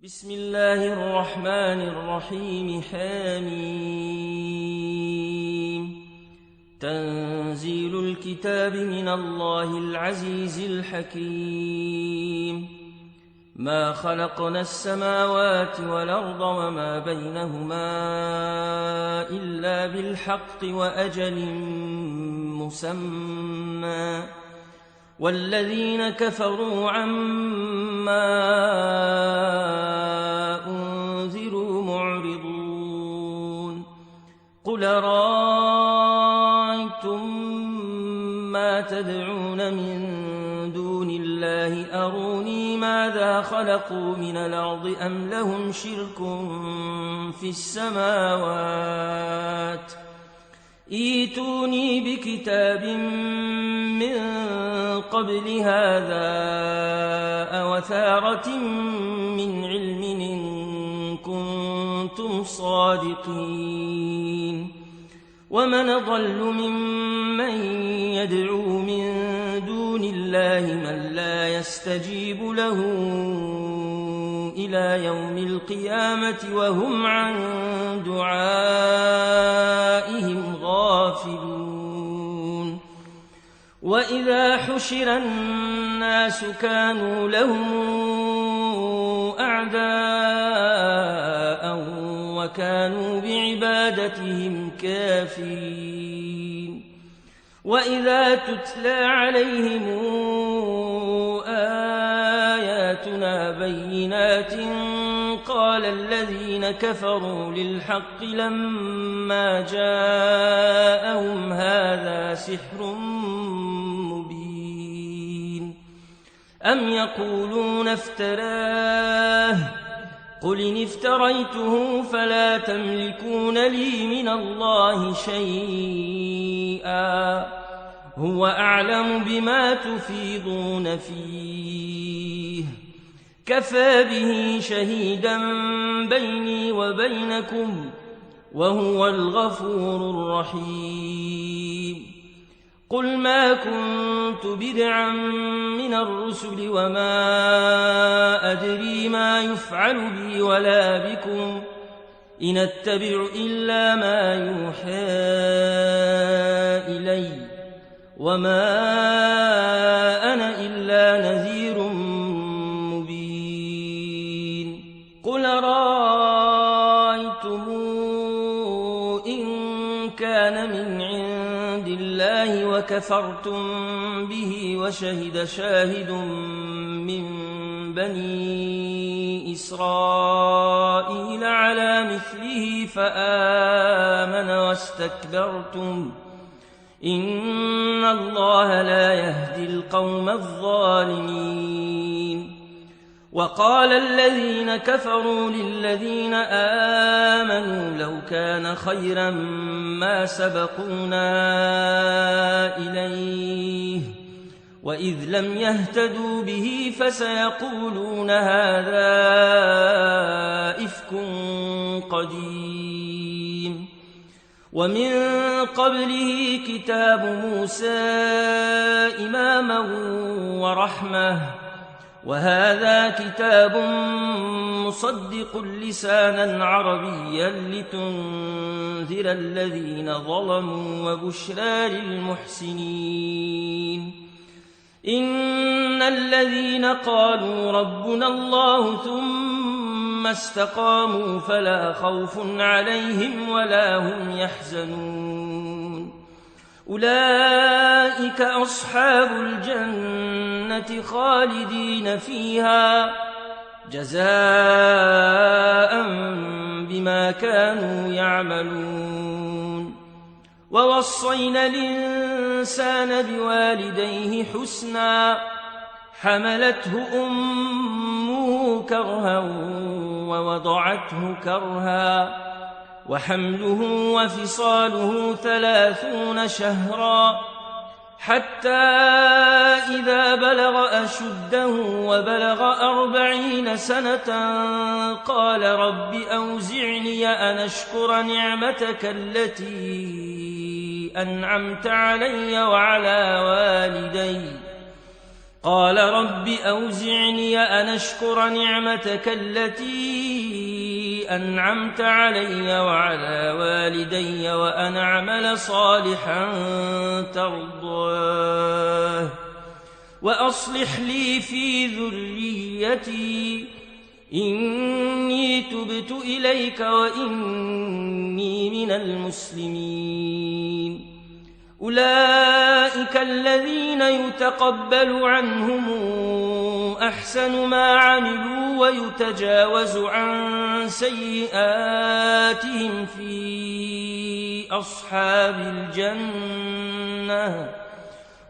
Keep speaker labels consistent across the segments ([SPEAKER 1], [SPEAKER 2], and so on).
[SPEAKER 1] بسم الله الرحمن الرحيم حميم تنزيل الكتاب من الله العزيز الحكيم ما خلقنا السماوات والأرض وما بينهما إلا بالحق وأجل مسمى والذين كفروا عما أنذروا معرضون قل رأيتم ما تدعون من دون الله أروني ماذا خلقوا من الأرض أم لهم شرك في السماوات ائتوني بكتاب من قبل هذا أو أثارة من علم إن كنتم صادقين ومن ضل ممن يدعو من دون الله من لا يستجيب له إلى يوم القيامة وهم عن دعائهم غافلون وإذا حشر الناس كانوا لهم أعداء وكانوا بعبادتهم كافرين وإذا تتلى عليهم آياتنا بينات قال الذين كفروا للحق لما جاءهم هذا سحر مبين أم يقولون افتراه قل إن افتريته فلا تملكون لي من الله شيئا هو أعلم بما تفيضون فيه كفى به شهيدا بيني وبينكم وهو الغفور الرحيم قل ما كنت بدعا من الرسل وما أدري ما يفعل بي ولا بكم إن أتبع إلا ما يوحى إلي وما أنا إلا نذير مبين قل رأيتم إن كان من عند الله وكفرتم به وشهد شاهد من بني إسرائيل على مثله فآمن واستكبرتم إن الله لا يهدي القوم الظالمين وقال الذين كفروا للذين آمنوا لو كان خيرا ما سبقونا إليه وإذ لم يهتدوا به فسيقولون هذا إفك قديم ومن قبله كتاب موسى إماما ورحمة وهذا كتاب مصدق لسانا عربيا لتنذر الذين ظلموا وبشرى للمحسنين إن الذين قالوا ربنا الله ثم استقاموا فلا خوف عليهم ولا هم يحزنون أولئك أصحاب الجنة خالدين فيها جزاء بما كانوا يعملون ووصينا الإنسان بوالديه حسنا حملته أمه كرها ووضعته كرها وحمله وفصاله 30 شهرا حتى إذا بلغ أشده وبلغ 40 سنة قال رب أوزعني أن أشكر نعمتك التي أنعمت علي وعلى والدي قال رب أوزعني أن أشكر نعمتك التي أنعمت علي وعلى والدي وأن أعمل صالحا ترضاه وأصلح لي في ذريتي إني تبت إليك وإني من المسلمين أولئك الذين يتقبل عنهم أحسن ما عملوا ويتجاوز عن سيئاتهم في أصحاب الجنة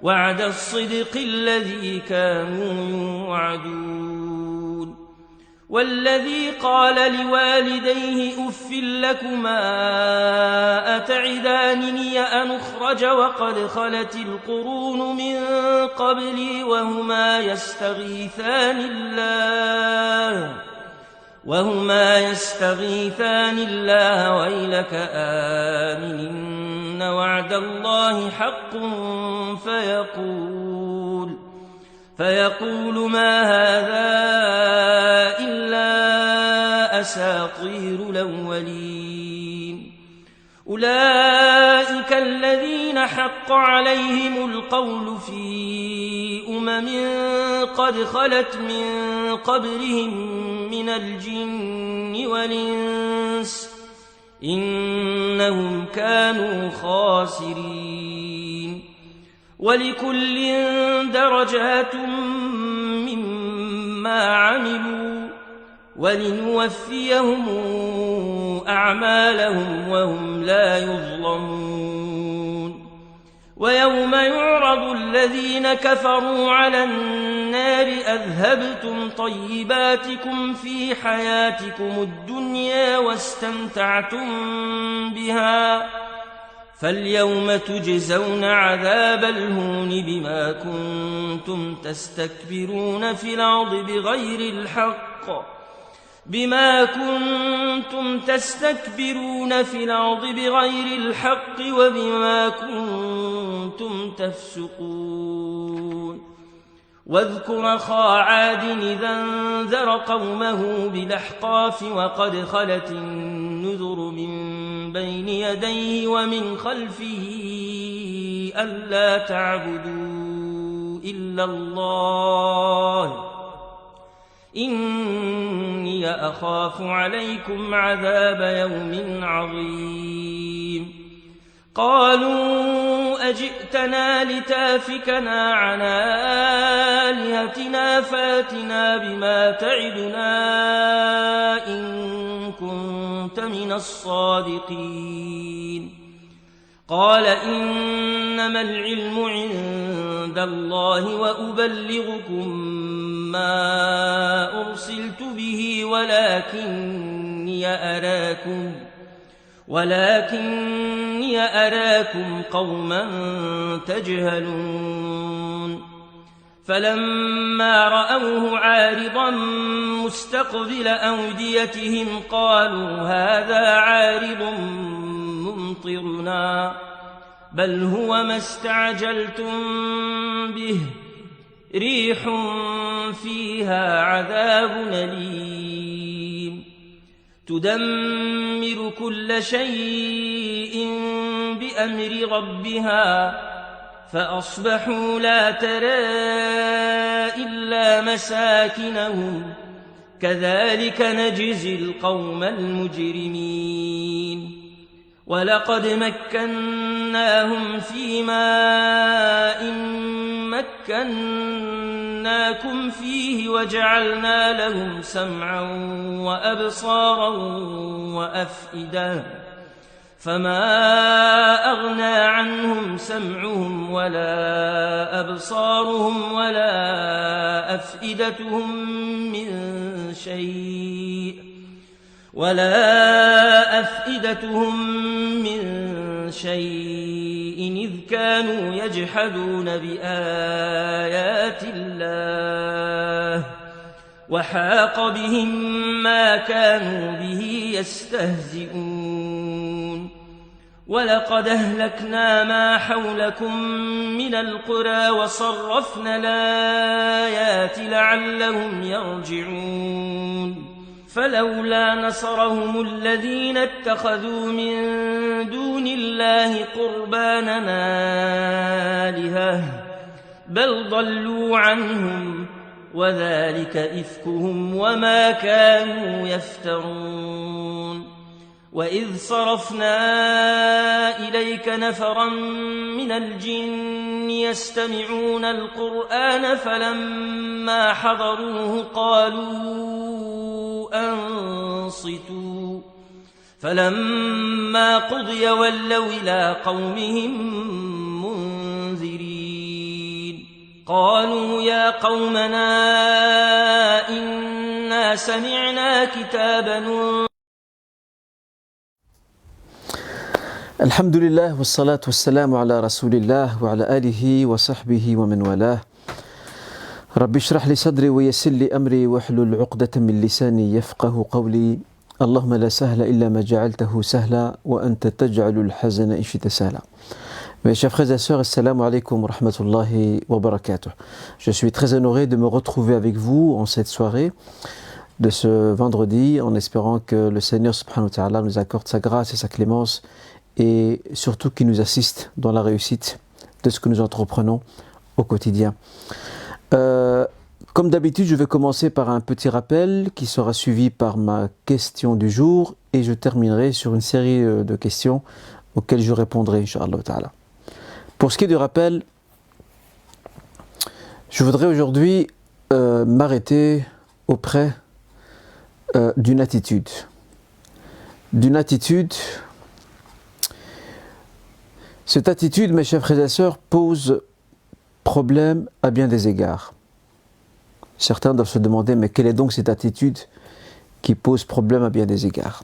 [SPEAKER 1] وعد الصدق الذي كانوا يوعدون والذي قال لوالديه أف لكما أتعدانني أن أخرج وقد خلت القرون من قبلي وهما يستغيثان الله ويلك آمن إن وعد الله حق فيقول ما هذا إلا أساطير الأولين أولئك الذين حق عليهم القول في قد خلت من قبلهم من الجن والإنس إنهم كانوا خاسرين ولكل درجات مما عملوا ولنوفيهم أعمالهم وهم لا يظلمون ويوم يعرض الذين كفروا على النار أذهبتم طيباتكم في حياتكم الدنيا واستمتعتم بها فاليوم تجزون عذاب الهون بما كنتم تستكبرون في الأرض بغير الحق وبما كنتم تفسقون واذكر أخا عاد إذا انذر قومه بالأحقاف وقد خلت النذر من بين يديه ومن خلفه ألا تعبدوا إلا الله إني أخاف عليكم عذاب يوم عظيم قالوا أجئتنا لتافكنا عن آلهتنا فاتنا بما تعدنا إن كنت من الصادقين قال إنما العلم عند الله وأبلغكم ما أرسلت به ولكني أراكم قوما تجهلون فلما رأوه عارضا مستقبل أوديتهم قالوا هذا عارض ممطرنا بل هو ما استعجلتم به ريح فيها عذاب أليم تدمر كل شيء بأمر ربها فأصبحوا لا ترى إلا مساكنهم كذلك نجزي القوم المجرمين ولقد مكناهم في ماء مكناكم فيه وجعلنا لهم سمعا وأبصارا وأفئدة فما أغنى عنهم سمعهم ولا أبصارهم ولا أفئدتهم من شيء إذ كانوا يجحدون بآيات الله وحاق بهم ما كانوا به يستهزئون ولقد أهلكنا ما حولكم من القرى وصرفنا الآيات لعلهم يرجعون فلولا نصرهم الذين اتخذوا من دون الله قربانا آلهة بل ضلوا عنهم وذلك إفكهم وما كانوا يفترون وإذ صرفنا إليك نفرا من الجن يستمعون القرآن فلما حضروه قالوا أنصتوا فلما قضي ولوا إلى قومهم منذرين قالوا يا قومنا إنا سمعنا كتابا
[SPEAKER 2] الحمد لله والصلاة والسلام على رسول الله وعلى آله وصحبه ومن والاه رب اشرح لي صدري ويسر لي أمري واحلل عقدة من لساني يفقه قولي اللهم لا سهل إلا ما جعلته سهلا وأنت تجعل الحزن إن شئت سهلا. Mes chers frères et sœurs, assalamu alaikum wa rahmatullahi wa barakatuh. Je suis très honoré de me retrouver avec vous en cette soirée de ce vendredi en espérant que le Seigneur subhanahu wa ta'ala nous accorde sa grâce et sa clémence et surtout qu'il nous assiste dans la réussite de ce que nous entreprenons au quotidien. Comme d'habitude, je vais commencer par un petit rappel qui sera suivi par ma question du jour et je terminerai sur une série de questions auxquelles je répondrai, Inch'Allah ta'ala. Pour ce qui est du rappel, je voudrais aujourd'hui m'arrêter auprès d'une attitude. Cette attitude, mes chers frères et sœurs, pose problème à bien des égards. Certains doivent se demander, mais quelle est donc cette attitude qui pose problème à bien des égards?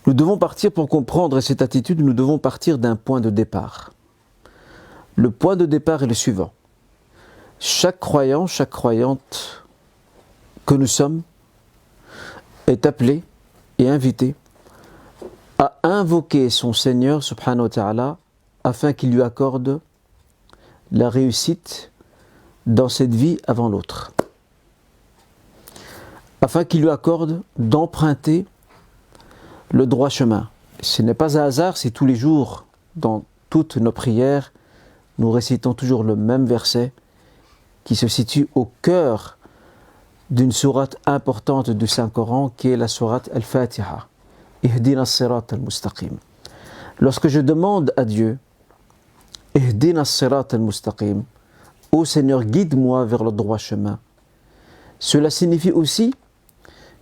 [SPEAKER 2] Nous devons partir, pour comprendre cette attitude, nous devons partir d'un point de départ. Le point de départ est le suivant. Chaque croyant, chaque croyante que nous sommes est appelé et invité à invoquer son Seigneur subhanahu wa ta'ala afin qu'il lui accorde la réussite dans cette vie avant l'autre. Afin qu'il lui accorde d'emprunter le droit chemin. Ce n'est pas un hasard si tous les jours, dans toutes nos prières, nous récitons toujours le même verset qui se situe au cœur d'une sourate importante du Saint-Coran qui est la sourate Al-Fatiha. Ihdina as-sirat al-mustaqim. Lorsque je demande à Dieu, Ihdina as-sirat al-mustaqim, ô Seigneur, guide-moi vers le droit chemin, cela signifie aussi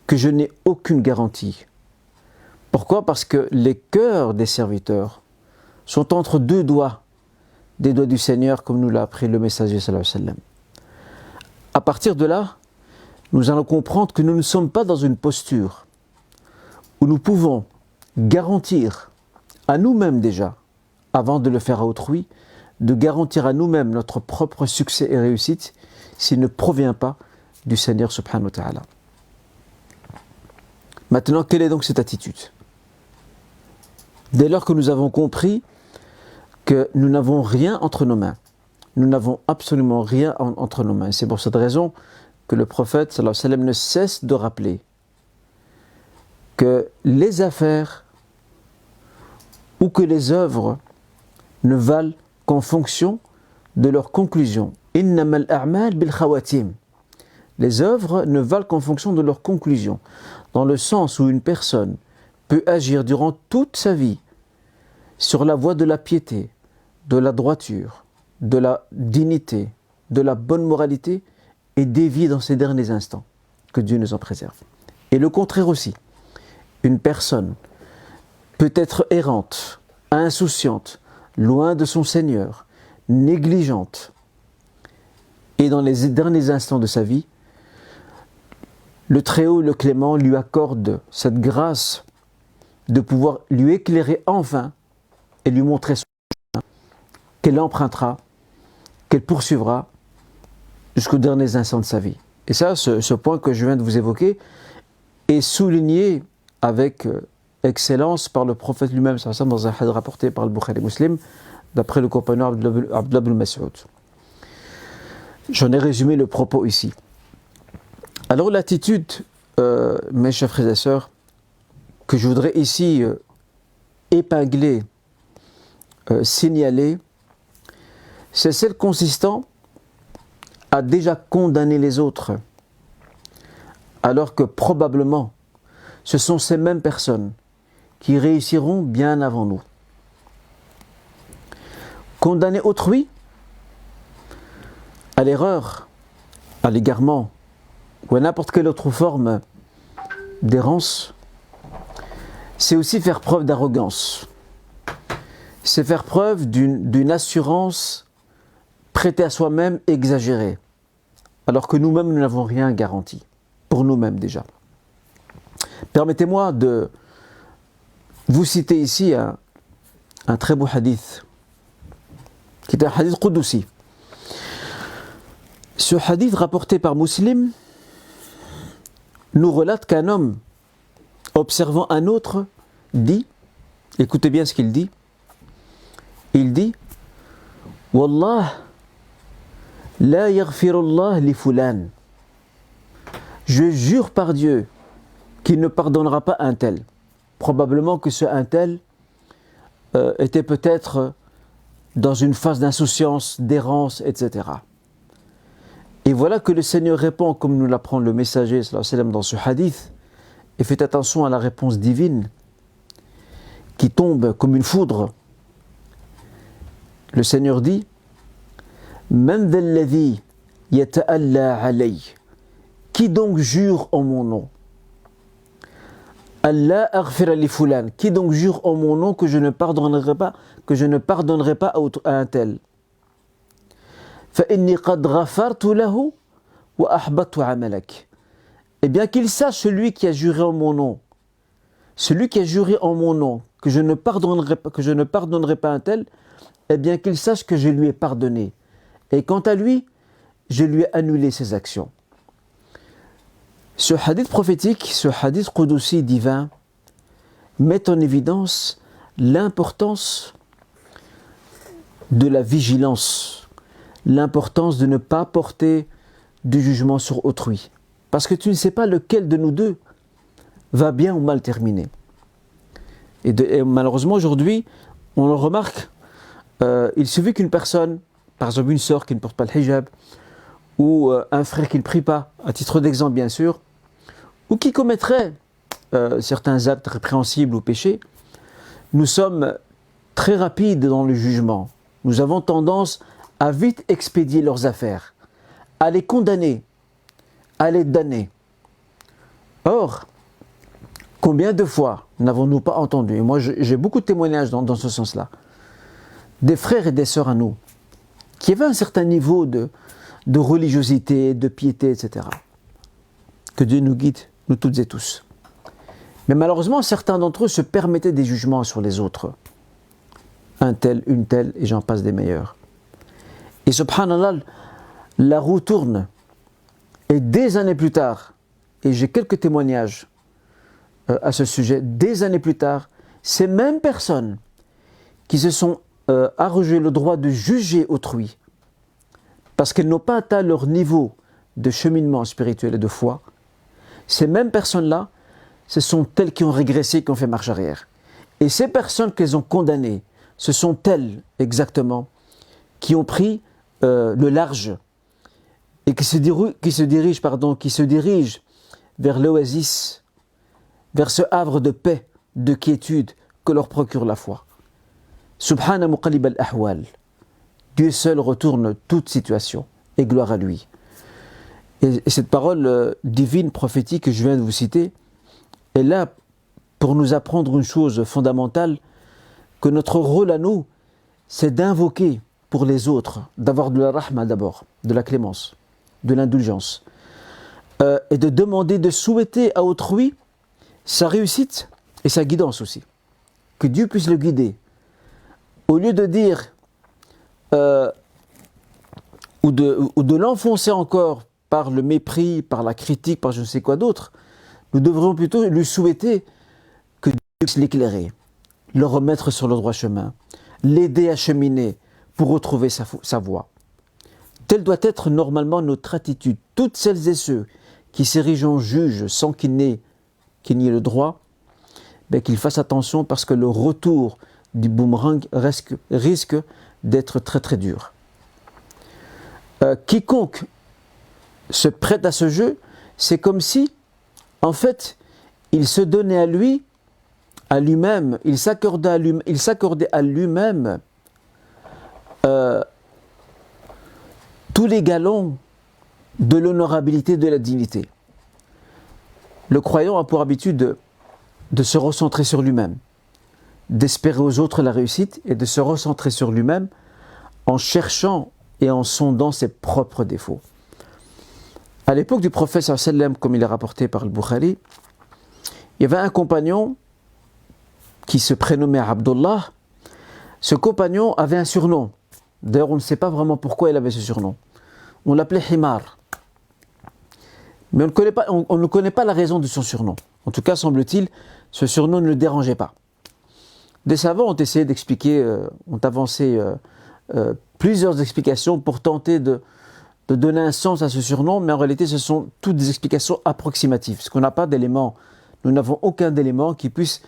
[SPEAKER 2] que je n'ai aucune garantie. Pourquoi? Parce que les cœurs des serviteurs sont entre deux doigts, des doigts du Seigneur, comme nous l'a appris le messager sallallahu alayhi wa sallam. À partir de là, nous allons comprendre que nous ne sommes pas dans une posture où nous pouvons garantir à nous-mêmes déjà, avant de le faire à autrui, de garantir à nous-mêmes notre propre succès et réussite s'il ne provient pas du Seigneur subhanahu wa ta'ala. Maintenant, quelle est donc cette attitude? Dès lors que nous avons compris que nous n'avons rien entre nos mains, nous n'avons absolument rien entre nos mains. C'est pour cette raison que le prophète sallallahu alayhi wa sallam ne cesse de rappeler que les affaires ou que les œuvres ne valent qu'en fonction de leur conclusion. Innamal a'mal bil khawatim. Les œuvres ne valent qu'en fonction de leur conclusion, dans le sens où une personne peut agir durant toute sa vie sur la voie de la piété, de la droiture, de la dignité, de la bonne moralité et dévier dans ses derniers instants. Que Dieu nous en préserve. Et le contraire aussi. Une personne peut être errante, insouciante, loin de son Seigneur, négligente. Et dans les derniers instants de sa vie, le Très-Haut, le Clément, lui accorde cette grâce de pouvoir lui éclairer enfin et lui montrer son chemin qu'elle empruntera, qu'elle poursuivra jusqu'aux derniers instants de sa vie. Et ça, ce point que je viens de vous évoquer est souligné avec excellence par le prophète lui-même, dans un hadith rapporté par le Bukhari Muslim, d'après le compagnon Abdullah ibn Mas'ud. J'en ai résumé le propos ici. Alors l'attitude, mes chers frères et sœurs, que je voudrais ici épingler, signaler, c'est celle consistant à déjà condamner les autres, alors que probablement ce sont ces mêmes personnes qui réussiront bien avant nous. Condamner autrui à l'erreur, à l'égarement ou à n'importe quelle autre forme d'errance, c'est aussi faire preuve d'arrogance. C'est faire preuve d'une assurance prêtée à soi-même exagérée, alors que nous-mêmes, nous n'avons rien garanti, pour nous-mêmes déjà. Permettez-moi de vous citer ici un très beau hadith, qui est un hadith Qudusi. Ce hadith rapporté par Muslim nous relate qu'un homme, observant un autre, dit, écoutez bien ce qu'il dit, il dit « Wallah, la yaghfirullah li fulan » je jure par Dieu qu'il ne pardonnera pas un tel. Probablement que ce un tel était peut-être dans une phase d'insouciance, d'errance, etc. Et voilà que le Seigneur répond, comme nous l'apprend le messager sallallahu alayhi wa sallam dans ce hadith, et faites attention à la réponse divine qui tombe comme une foudre. Le Seigneur dit Man dhal ladhi yata'alla alay, qui donc jure en mon nom? Allah aghfir li fulan, qui donc jure en mon nom que je ne pardonnerai pas à un tel? Fa inni qad ghafartu lahu wa ahbattu amalak. Eh bien qu'il sache celui qui a juré en mon nom, celui qui a juré en mon nom que je ne pardonnerai pas un tel, eh bien qu'il sache que je lui ai pardonné. Et quant à lui, je lui ai annulé ses actions. Ce hadith prophétique, ce hadith Qudusi divin, met en évidence l'importance de la vigilance, l'importance de ne pas porter du jugement sur autrui. Parce que tu ne sais pas lequel de nous deux va bien ou mal terminer. Et malheureusement aujourd'hui, on le remarque, il suffit qu'une personne, par exemple une sœur qui ne porte pas le hijab, ou un frère qui ne prie pas, à titre d'exemple bien sûr, ou qui commettrait certains actes répréhensibles ou péchés, nous sommes très rapides dans le jugement. Nous avons tendance à vite expédier leurs affaires, à les condamner, à les damner. Or, combien de fois n'avons-nous pas entendu, et moi j'ai beaucoup de témoignages dans ce sens-là, des frères et des sœurs à nous, qui avaient un certain niveau de religiosité, de piété, etc. Que Dieu nous guide, nous toutes et tous. Mais malheureusement, certains d'entre eux se permettaient des jugements sur les autres. Un tel, une telle, et j'en passe des meilleurs. Et subhanallah, la roue tourne. Et des années plus tard, et j'ai quelques témoignages à ce sujet, des années plus tard, ces mêmes personnes qui se sont arrogées le droit de juger autrui, parce qu'elles n'ont pas atteint leur niveau de cheminement spirituel et de foi, ces mêmes personnes-là, ce sont elles qui ont régressé, qui ont fait marche arrière. Et ces personnes qu'elles ont condamnées, ce sont elles exactement qui ont pris le large et qui se dirigent vers l'oasis, vers ce havre de paix, de quiétude que leur procure la foi. Subhana muqallib al-ahwal. Dieu seul retourne toute situation, et gloire à lui. Et cette parole divine, prophétique que je viens de vous citer, est là pour nous apprendre une chose fondamentale, que notre rôle à nous, c'est d'invoquer pour les autres, d'avoir de la rahma d'abord, de la clémence, de l'indulgence, et de demander, de souhaiter à autrui sa réussite et sa guidance aussi. Que Dieu puisse le guider. Au lieu de dire ou de l'enfoncer encore par le mépris, par la critique, par je ne sais quoi d'autre, nous devrions plutôt lui souhaiter que Dieu l'éclairer, le remettre sur le droit chemin, l'aider à cheminer pour retrouver sa voie. Telle doit être normalement notre attitude. Toutes celles et ceux qui s'érigent en juges sans qu'il n'y ait le droit, qu'ils fassent attention parce que le retour du boomerang risque d'être très très dur. Quiconque se prête à ce jeu, c'est comme si, en fait, il se donnait à lui-même, il s'accordait à lui-même tous les galons de l'honorabilité, de la dignité. Le croyant a pour habitude de se recentrer sur lui-même, d'espérer aux autres la réussite et de se recentrer sur lui-même en cherchant et en sondant ses propres défauts. À l'époque du prophète sallam, comme il est rapporté par le Bukhari, il y avait un compagnon qui se prénommait Abdullah. Ce compagnon avait un surnom. D'ailleurs, on ne sait pas vraiment pourquoi il avait ce surnom. On l'appelait Himar. Mais on ne connaît pas la raison de son surnom. En tout cas, semble-t-il, ce surnom ne le dérangeait pas. Des savants ont essayé d'expliquer, ont avancé plusieurs explications pour tenter de donner un sens à ce surnom, mais en réalité, ce sont toutes des explications approximatives, parce qu'on n'a pas d'éléments, nous n'avons aucun élément qui puisse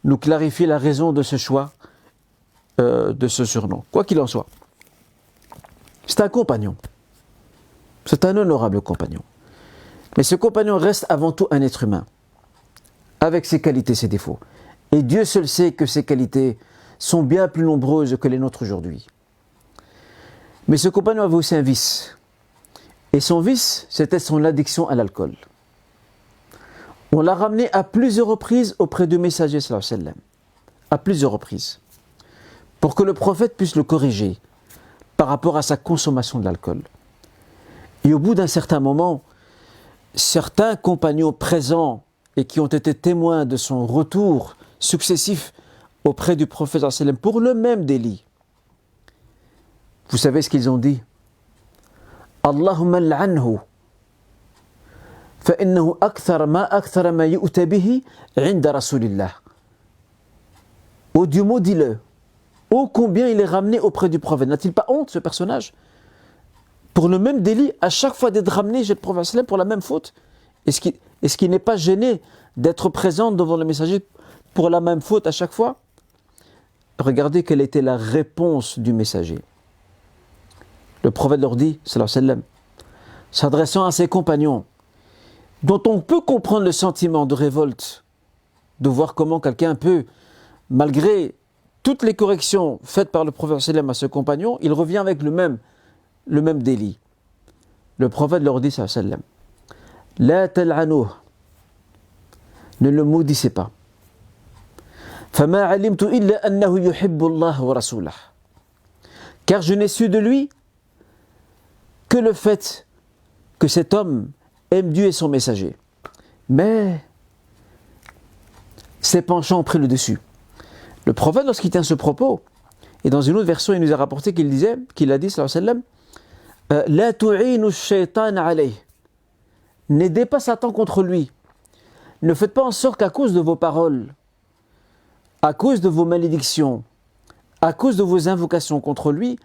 [SPEAKER 2] nous clarifier la raison de ce choix de ce surnom. Quoi qu'il en soit, c'est un compagnon. C'est un honorable compagnon. Mais ce compagnon reste avant tout un être humain, avec ses qualités, ses défauts. Et Dieu seul sait que ces qualités sont bien plus nombreuses que les nôtres aujourd'hui. Mais ce compagnon avait aussi un vice. Et son vice, c'était son addiction à l'alcool. On l'a ramené à plusieurs reprises auprès du messager sallallahu alayhi wa sallam. À plusieurs reprises. Pour que le prophète puisse le corriger par rapport à sa consommation de l'alcool. Et au bout d'un certain moment, certains compagnons présents et qui ont été témoins de son retour successif auprès du prophète sallallahu alayhi wa sallam pour le même délit. Vous savez ce qu'ils ont dit? Allahumma l'anhu فإنه أكثر ما يؤتى به عند رسول الله. Oh Dieu maudit-le. Oh combien il est ramené auprès du prophète. N'a-t-il pas honte ce personnage? Pour le même délit, à chaque fois d'être ramené chez le prophète pour la même faute. Est-ce qu'il n'est pas gêné d'être présent devant le messager pour la même faute à chaque fois? Regardez quelle était la réponse du messager. Le prophète leur dit, sallallahu alayhi wa sallam, s'adressant à ses compagnons, dont on peut comprendre le sentiment de révolte, de voir comment quelqu'un peut, malgré toutes les corrections faites par le prophète sallam à ce compagnon, il revient avec le même délit. Le prophète leur dit, sallallahu alayhi wa sallam, la tal'anuh, ne le maudissez pas. فما علمت إلا أنه يحب الله ورسوله. Car je n'ai su de lui que le fait que cet homme aime Dieu et son messager. Mais ses penchants ont pris le dessus. Le prophète, lorsqu'il tient ce propos, et dans une autre version, il nous a rapporté qu'il a dit, sallallahu alayhi wa sallam, la tu'inu shaytan alayh. N'aidez pas Satan contre lui. Ne faites pas en sorte qu'à cause de vos paroles, à cause de vos malédictions, à cause de vos invocations contre lui,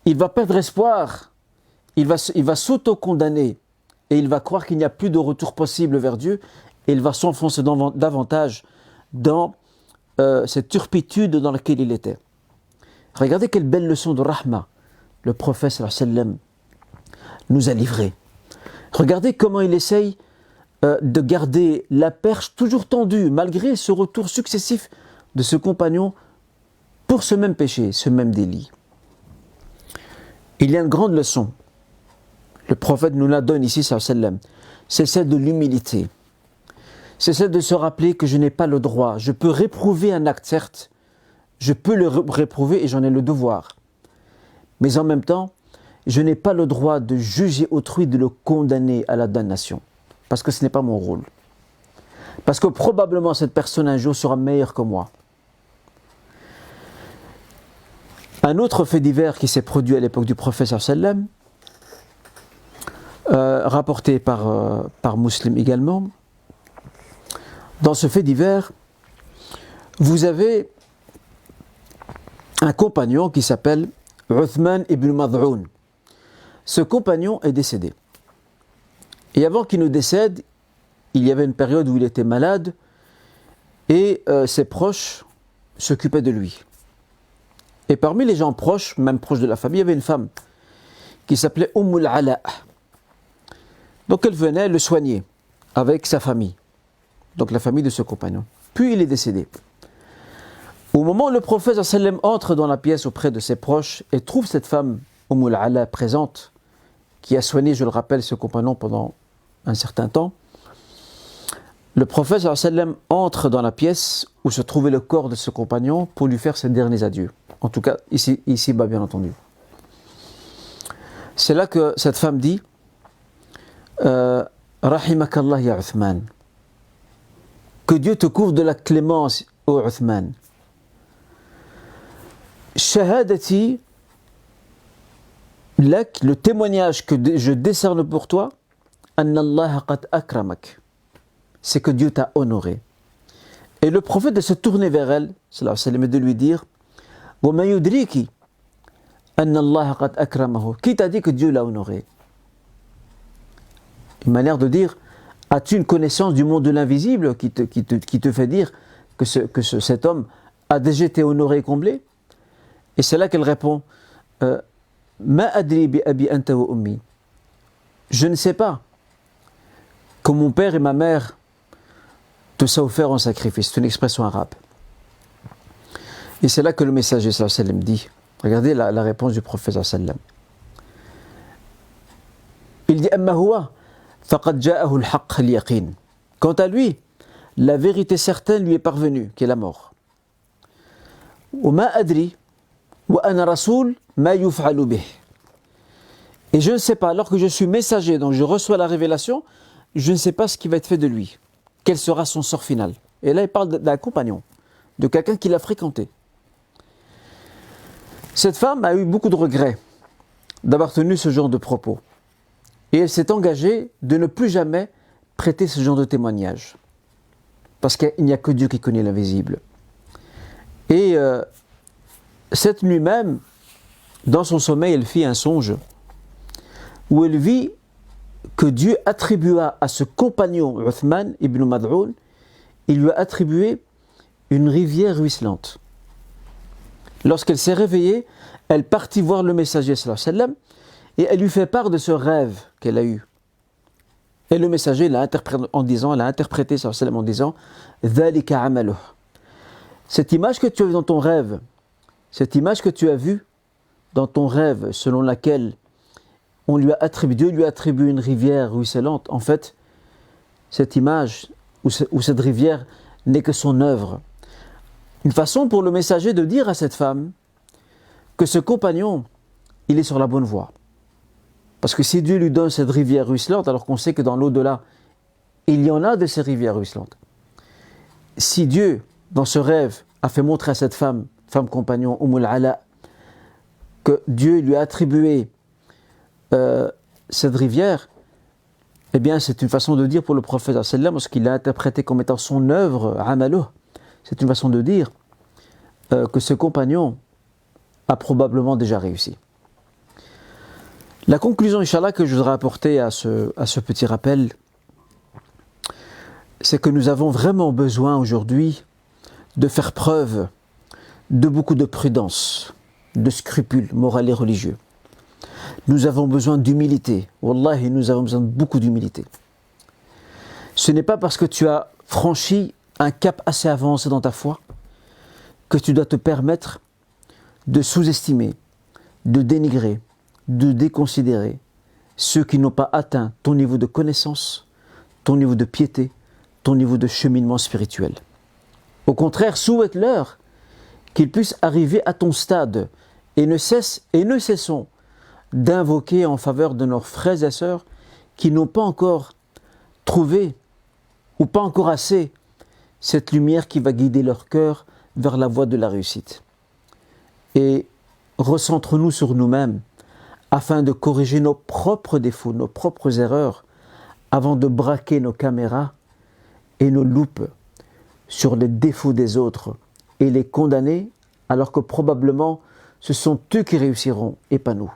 [SPEAKER 2] il va perdre espoir, il va s'auto-condamner et il va croire qu'il n'y a plus de retour possible vers Dieu et il va s'enfoncer davantage dans cette turpitude dans laquelle il était. Regardez quelle belle leçon de rahma le prophète sallallahu alayhi wa sallam nous a livré. Regardez comment il essaye de garder la perche toujours tendue malgré ce retour successif de ce compagnon pour ce même péché, ce même délit. Il y a une grande leçon. Le prophète nous la donne ici, sallallahu alayhi wa sallam. C'est celle de l'humilité. C'est celle de se rappeler que je n'ai pas le droit. Je peux réprouver un acte, certes. Je peux le réprouver et j'en ai le devoir. Mais en même temps, je n'ai pas le droit de juger autrui, de le condamner à la damnation. Parce que ce n'est pas mon rôle. Parce que probablement cette personne un jour sera meilleure que moi. Un autre fait divers qui s'est produit à l'époque du prophète sallam, rapporté par Muslim également. Dans ce fait divers, vous avez un compagnon qui s'appelle Uthman ibn Mad'un. Ce compagnon est décédé. Et avant qu'il ne décède, il y avait une période où il était malade et ses proches s'occupaient de lui. Et parmi les gens proches, même proches de la famille, il y avait une femme qui s'appelait al-Ala. Donc elle venait le soigner avec sa famille, donc la famille de ce compagnon. Puis il est décédé. Au moment où le prophète sallam entre dans la pièce auprès de ses proches et trouve cette femme al-Ala présente, qui a soigné, je le rappelle, ce compagnon pendant un certain temps, le prophète sallam entre dans la pièce où se trouvait le corps de ce compagnon pour lui faire ses derniers adieux. En tout cas, ici-bas, bien entendu. C'est là que cette femme dit Rahimakallah ya Uthman. Que Dieu te couvre de la clémence, ô Uthman. Shahadati lak, le témoignage que je décerne pour toi, Anna Allah qad akramak. C'est que Dieu t'a honoré. Et le prophète de se tourner vers elle, sallallahu alayhi wa sallam, et de lui dire wa ma yudriki anna Allah qad akramahu. Qui t'a dit que Dieu l'a honoré? Une manière de dire, as-tu une connaissance du monde de l'invisible qui te fait dire que cet homme a déjà été honoré et comblé? Et c'est là qu'elle répond ma adri bi abi anta wa ummi. Je ne sais pas que mon père et ma mère te sont offerts en sacrifice. C'est une expression arabe. Et c'est là que le messager sallallahu alayhi wa sallam dit, regardez la réponse du prophète sallallahu alayhi wa sallam. Il dit amma huwa faqad ja'ahu al-haqq al-yaqin. Quant à lui, la vérité certaine lui est parvenue, qui est la mort. Wa ma adri wa ana rasoul ma yuf'alu bih. Et je ne sais pas, alors que je suis messager, donc je reçois la révélation, je ne sais pas ce qui va être fait de lui. Quel sera son sort final? Et là, il parle d'un compagnon, de quelqu'un qui l'a fréquenté. Cette femme a eu beaucoup de regrets d'avoir tenu ce genre de propos. Et elle s'est engagée de ne plus jamais prêter ce genre de témoignage. Parce qu'il n'y a que Dieu qui connaît l'invisible. Et cette nuit même, dans son sommeil, elle fit un songe où elle vit que Dieu attribua à ce compagnon Uthman ibn Mad'un, il lui a attribué une rivière ruisselante. Lorsqu'elle s'est réveillée, elle partit voir le messager sallallahu alayhi wa sallam et elle lui fait part de ce rêve qu'elle a eu. Et le messager l'a interprété sallallahu alayhi wa sallam en disant Dhalika amaluh. Cette image que tu as vue dans ton rêve, cette image que tu as vue dans ton rêve, selon laquelle Dieu lui a attribué une rivière ruisselante, en fait, cette image ou cette rivière n'est que son œuvre. Une façon pour le messager de dire à cette femme que ce compagnon, il est sur la bonne voie. Parce que si Dieu lui donne cette rivière ruisselante, alors qu'on sait que dans l'au-delà, il y en a de ces rivières ruisselantes. Si Dieu, dans ce rêve, a fait montrer à cette femme compagnon, al-Ala, que Dieu lui a attribué cette rivière, eh bien c'est une façon de dire pour le prophète sallam, parce qu'il l'a interprété comme étant son œuvre, amaluh. C'est une façon de dire que ce compagnon a probablement déjà réussi. La conclusion, Inch'Allah, que je voudrais apporter à ce petit rappel, c'est que nous avons vraiment besoin aujourd'hui de faire preuve de beaucoup de prudence, de scrupules moraux et religieux. Nous avons besoin d'humilité. Wallahi, nous avons besoin de beaucoup d'humilité. Ce n'est pas parce que tu as franchi un cap assez avancé dans ta foi que tu dois te permettre de sous-estimer, de dénigrer, de déconsidérer ceux qui n'ont pas atteint ton niveau de connaissance, ton niveau de piété, ton niveau de cheminement spirituel. Au contraire, souhaite-leur qu'ils puissent arriver à ton stade et ne cessons d'invoquer en faveur de nos frères et sœurs qui n'ont pas encore trouvé ou pas encore assez cette lumière qui va guider leur cœur vers la voie de la réussite. Et recentre-nous sur nous-mêmes afin de corriger nos propres défauts, nos propres erreurs, avant de braquer nos caméras et nos loupes sur les défauts des autres et les condamner, alors que probablement ce sont eux qui réussiront et pas nous.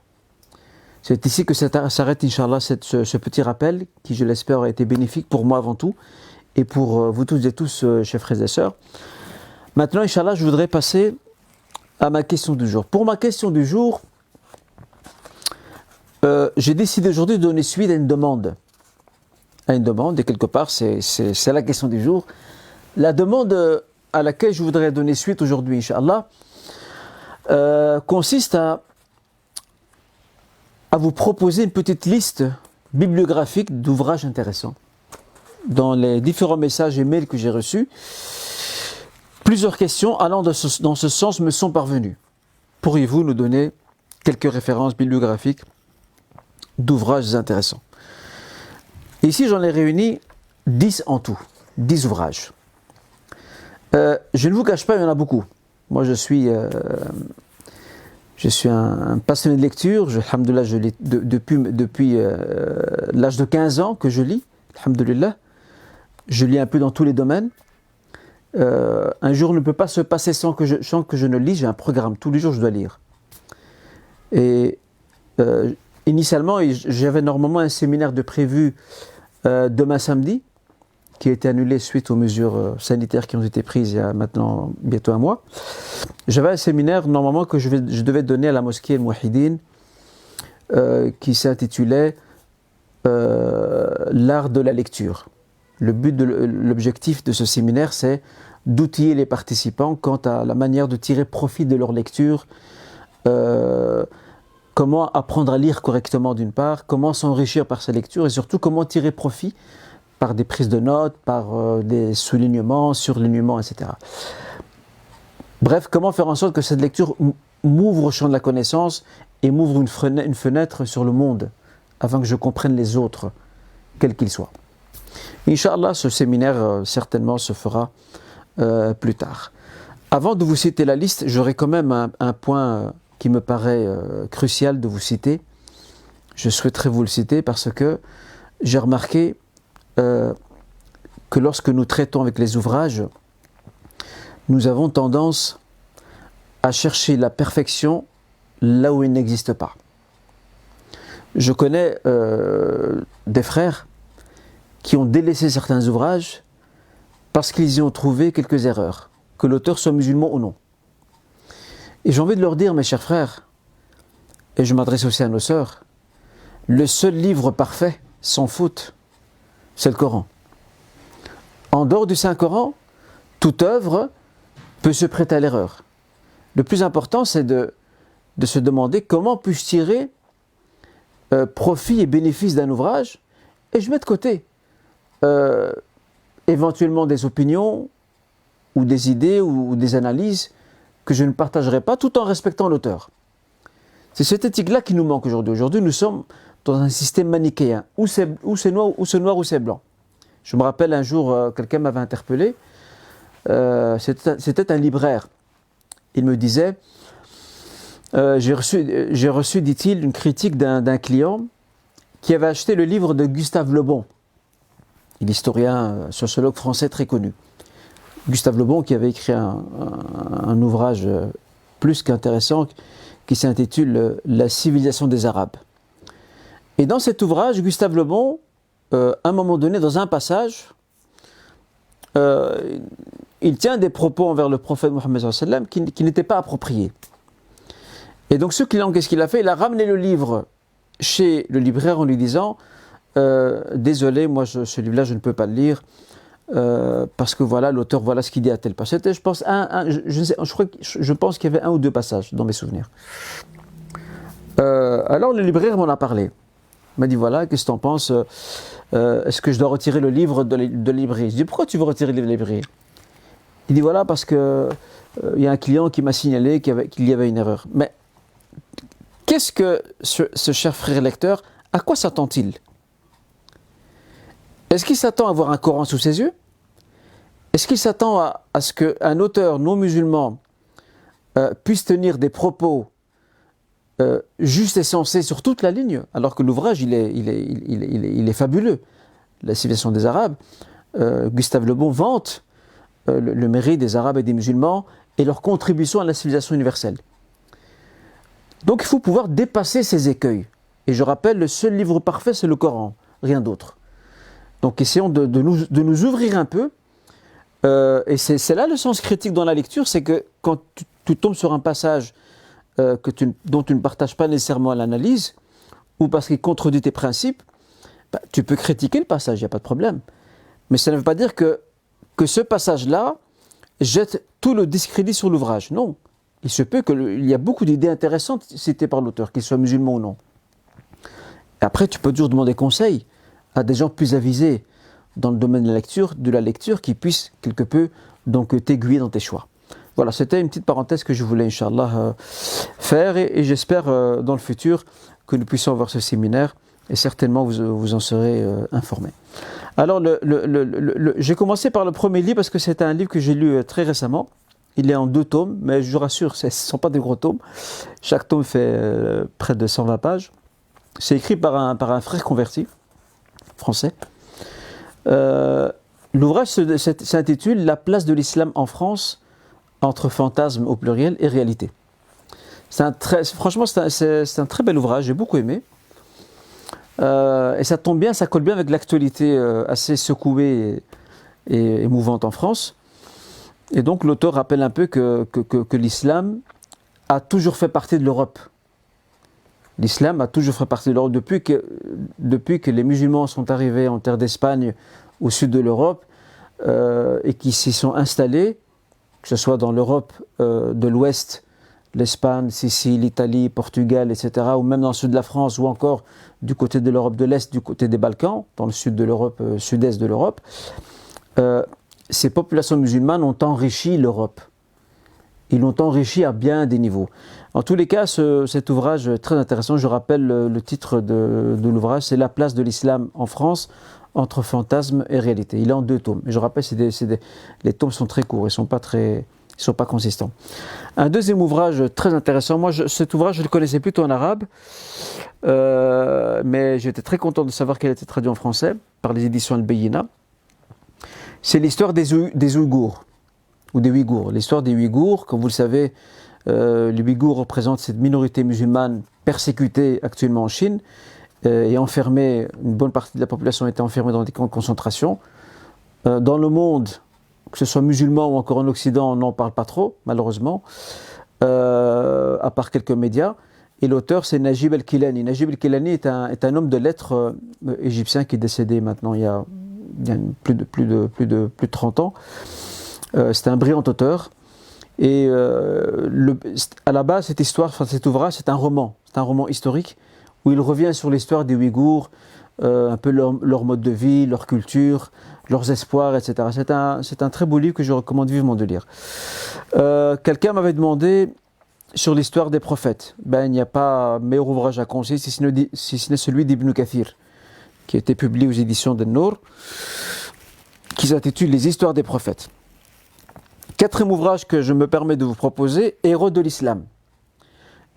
[SPEAKER 2] C'est ici que s'arrête, Inch'Allah, ce petit rappel qui, je l'espère, a été bénéfique pour moi avant tout et pour vous tous et tous, chers frères et sœurs. Maintenant, Inch'Allah, je voudrais passer à ma question du jour. Pour ma question du jour, j'ai décidé aujourd'hui de donner suite à une demande. Et quelque part, c'est la question du jour. La demande à laquelle je voudrais donner suite aujourd'hui, Inch'Allah, consiste à vous proposer une petite liste bibliographique d'ouvrages intéressants. Dans les différents messages et mails que j'ai reçus, plusieurs questions allant dans ce sens me sont parvenues. Pourriez-vous nous donner quelques références bibliographiques d'ouvrages intéressants? Ici, j'en ai réuni 10 en tout, 10 ouvrages. Je ne vous cache pas, il y en a beaucoup. Moi, je suis un passionné de lecture. Alhamdoulilah, je lis depuis l'âge de 15 ans que je lis. Alhamdoulilah. Je lis un peu dans tous les domaines. Un jour ne peut pas se passer sans que je ne lise. J'ai un programme. Tous les jours, je dois lire. Et initialement, j'avais normalement un séminaire de prévu demain samedi, qui a été annulé suite aux mesures sanitaires qui ont été prises il y a maintenant bientôt un mois. J'avais un séminaire normalement que je devais donner à la mosquée El-Mouahidine qui s'intitulait l'art de la lecture. L'objectif de ce séminaire, c'est d'outiller les participants quant à la manière de tirer profit de leur lecture, comment apprendre à lire correctement d'une part, comment s'enrichir par sa lecture et surtout comment tirer profit par des prises de notes, par des soulignements, surlignements, etc. Bref, comment faire en sorte que cette lecture m'ouvre au champ de la connaissance et m'ouvre une fenêtre sur le monde, afin que je comprenne les autres, quels qu'ils soient. Inch'Allah, ce séminaire certainement se fera plus tard. Avant de vous citer la liste, j'aurai quand même un point qui me paraît crucial de vous citer. Je souhaiterais vous le citer parce que j'ai remarqué que lorsque nous traitons avec les ouvrages, nous avons tendance à chercher la perfection là où il n'existe pas. Je connais des frères qui ont délaissé certains ouvrages parce qu'ils y ont trouvé quelques erreurs, que l'auteur soit musulman ou non. Et j'ai envie de leur dire, mes chers frères, et je m'adresse aussi à nos sœurs, le seul livre parfait, sans faute, c'est le Coran. En dehors du Saint-Coran, toute œuvre peut se prêter à l'erreur. Le plus important, c'est de se demander comment puis-je tirer profit et bénéfice d'un ouvrage, et je mets de côté éventuellement des opinions ou des idées ou des analyses que je ne partagerai pas tout en respectant l'auteur. C'est cette éthique-là qui nous manque aujourd'hui. Aujourd'hui, nous sommes dans un système manichéen, où c'est noir ou c'est blanc. Je me rappelle un jour, quelqu'un m'avait interpellé, c'était un libraire. Il me disait, j'ai reçu, dit-il, une critique d'un client qui avait acheté le livre de Gustave Le Bon, l'historien, sociologue français très connu. Gustave Le Bon qui avait écrit un ouvrage plus qu'intéressant qui s'intitule « La civilisation des Arabes ». Et dans cet ouvrage, Gustave Le Bon, à un moment donné, dans un passage, il tient des propos envers le prophète Mohammed qui n'étaient pas appropriés. Et donc ce client, qu'est-ce qu'il a fait? Il a ramené le livre chez le libraire en lui disant désolé, moi ce livre-là je ne peux pas le lire parce que voilà, l'auteur, voilà ce qu'il dit à tel passage. C'était, je pense, je pense qu'il y avait un ou deux passages dans mes souvenirs. Alors le libraire m'en a parlé. Il m'a dit voilà, qu'est-ce que tu en penses? Est-ce que je dois retirer le livre de la librairie? Je dis pourquoi tu veux retirer le livre de la librairie? Il dit voilà, parce que il y a un client qui m'a signalé qu'il y avait une erreur. Mais qu'est-ce que ce cher frère lecteur, à quoi s'attend-il? Est-ce qu'il s'attend à avoir un Coran sous ses yeux? Est-ce qu'il s'attend à ce qu'un auteur non musulman puisse tenir des propos juste et sensés sur toute la ligne, alors que l'ouvrage il est fabuleux? La civilisation des Arabes, Gustave Le Bon vante le mérite des Arabes et des musulmans et leur contribution à la civilisation universelle. Donc il faut pouvoir dépasser ces écueils. Et je rappelle, le seul livre parfait, c'est le Coran, rien d'autre. Donc essayons de nous ouvrir un peu. Et c'est là le sens critique dans la lecture, c'est que quand tu tombes sur un passage dont tu ne partages pas nécessairement l'analyse, ou parce qu'il contredit tes principes, bah, tu peux critiquer le passage, il n'y a pas de problème. Mais ça ne veut pas dire que ce passage-là jette tout le discrédit sur l'ouvrage. Non. Il se peut qu'il y a beaucoup d'idées intéressantes citées par l'auteur, qu'il soit musulman ou non. Et après, tu peux toujours demander conseil à des gens plus avisés dans le domaine de la lecture qui puissent quelque peu donc t'aiguiller dans tes choix. Voilà, c'était une petite parenthèse que je voulais, Inch'Allah, faire et j'espère dans le futur que nous puissions avoir ce séminaire et certainement vous en serez informés. Alors, j'ai commencé par le premier livre parce que c'est un livre que j'ai lu très récemment. Il est en 2 tomes, mais je vous rassure, ce ne sont pas des gros tomes. Chaque tome fait près de 120 pages. C'est écrit par un frère converti, français. L'ouvrage s'intitule « La place de l'islam en France entre fantasme au pluriel et réalité ». Franchement, c'est un très bel ouvrage, j'ai beaucoup aimé. Et ça tombe bien, ça colle bien avec l'actualité assez secouée et émouvante en France. Et donc l'auteur rappelle un peu que l'islam a toujours fait partie de l'Europe. L'islam a toujours fait partie de l'Europe depuis que les musulmans sont arrivés en terre d'Espagne au sud de l'Europe et qui s'y sont installés, que ce soit dans l'Europe de l'Ouest, l'Espagne, Sicile, l'Italie, Portugal, etc., ou même dans le sud de la France, ou encore du côté de l'Europe de l'Est, du côté des Balkans, dans le sud de l'Europe, sud-est de l'Europe, ces populations musulmanes ont enrichi l'Europe. Ils l'ont enrichi à bien des niveaux. En tous les cas, cet ouvrage très intéressant, je rappelle le titre de l'ouvrage, c'est « La place de l'islam en France entre fantasme et réalité ». Il est en 2 tomes. Et je rappelle, les tomes sont très courts, ils ne sont pas consistants. Un deuxième ouvrage très intéressant, moi cet ouvrage je le connaissais plutôt en arabe, mais j'étais très content de savoir qu'elle était traduite en français par les éditions Al-Bayyina. C'est l'histoire des Ouïghours, ou des Ouïghours. L'histoire des Ouïghours, comme vous le savez, les Ouïghours représentent cette minorité musulmane persécutée actuellement en Chine et enfermée, une bonne partie de la population a été enfermée dans des camps de concentration. Dans le monde, que ce soit musulman ou encore en Occident, on n'en parle pas trop, malheureusement, à part quelques médias. Et l'auteur, c'est Najib El-Kilani. Najib El-Kilani est un homme de lettres égyptien qui est décédé maintenant il y a plus de 30 ans. C'est un brillant auteur. Et à la base, cet ouvrage, c'est un roman historique où il revient sur l'histoire des Ouïghours, un peu leur mode de vie, leur culture, leurs espoirs, etc. C'est un très beau livre que je recommande vivement de lire. Quelqu'un m'avait demandé sur l'histoire des prophètes. Il n'y a pas meilleur ouvrage à conseiller si ce n'est celui d'Ibn Kathir, qui a été publié aux éditions d'An-Nour, qui s'intitule « Les histoires des prophètes ». 4e ouvrage que je me permets de vous proposer, Héros de l'Islam.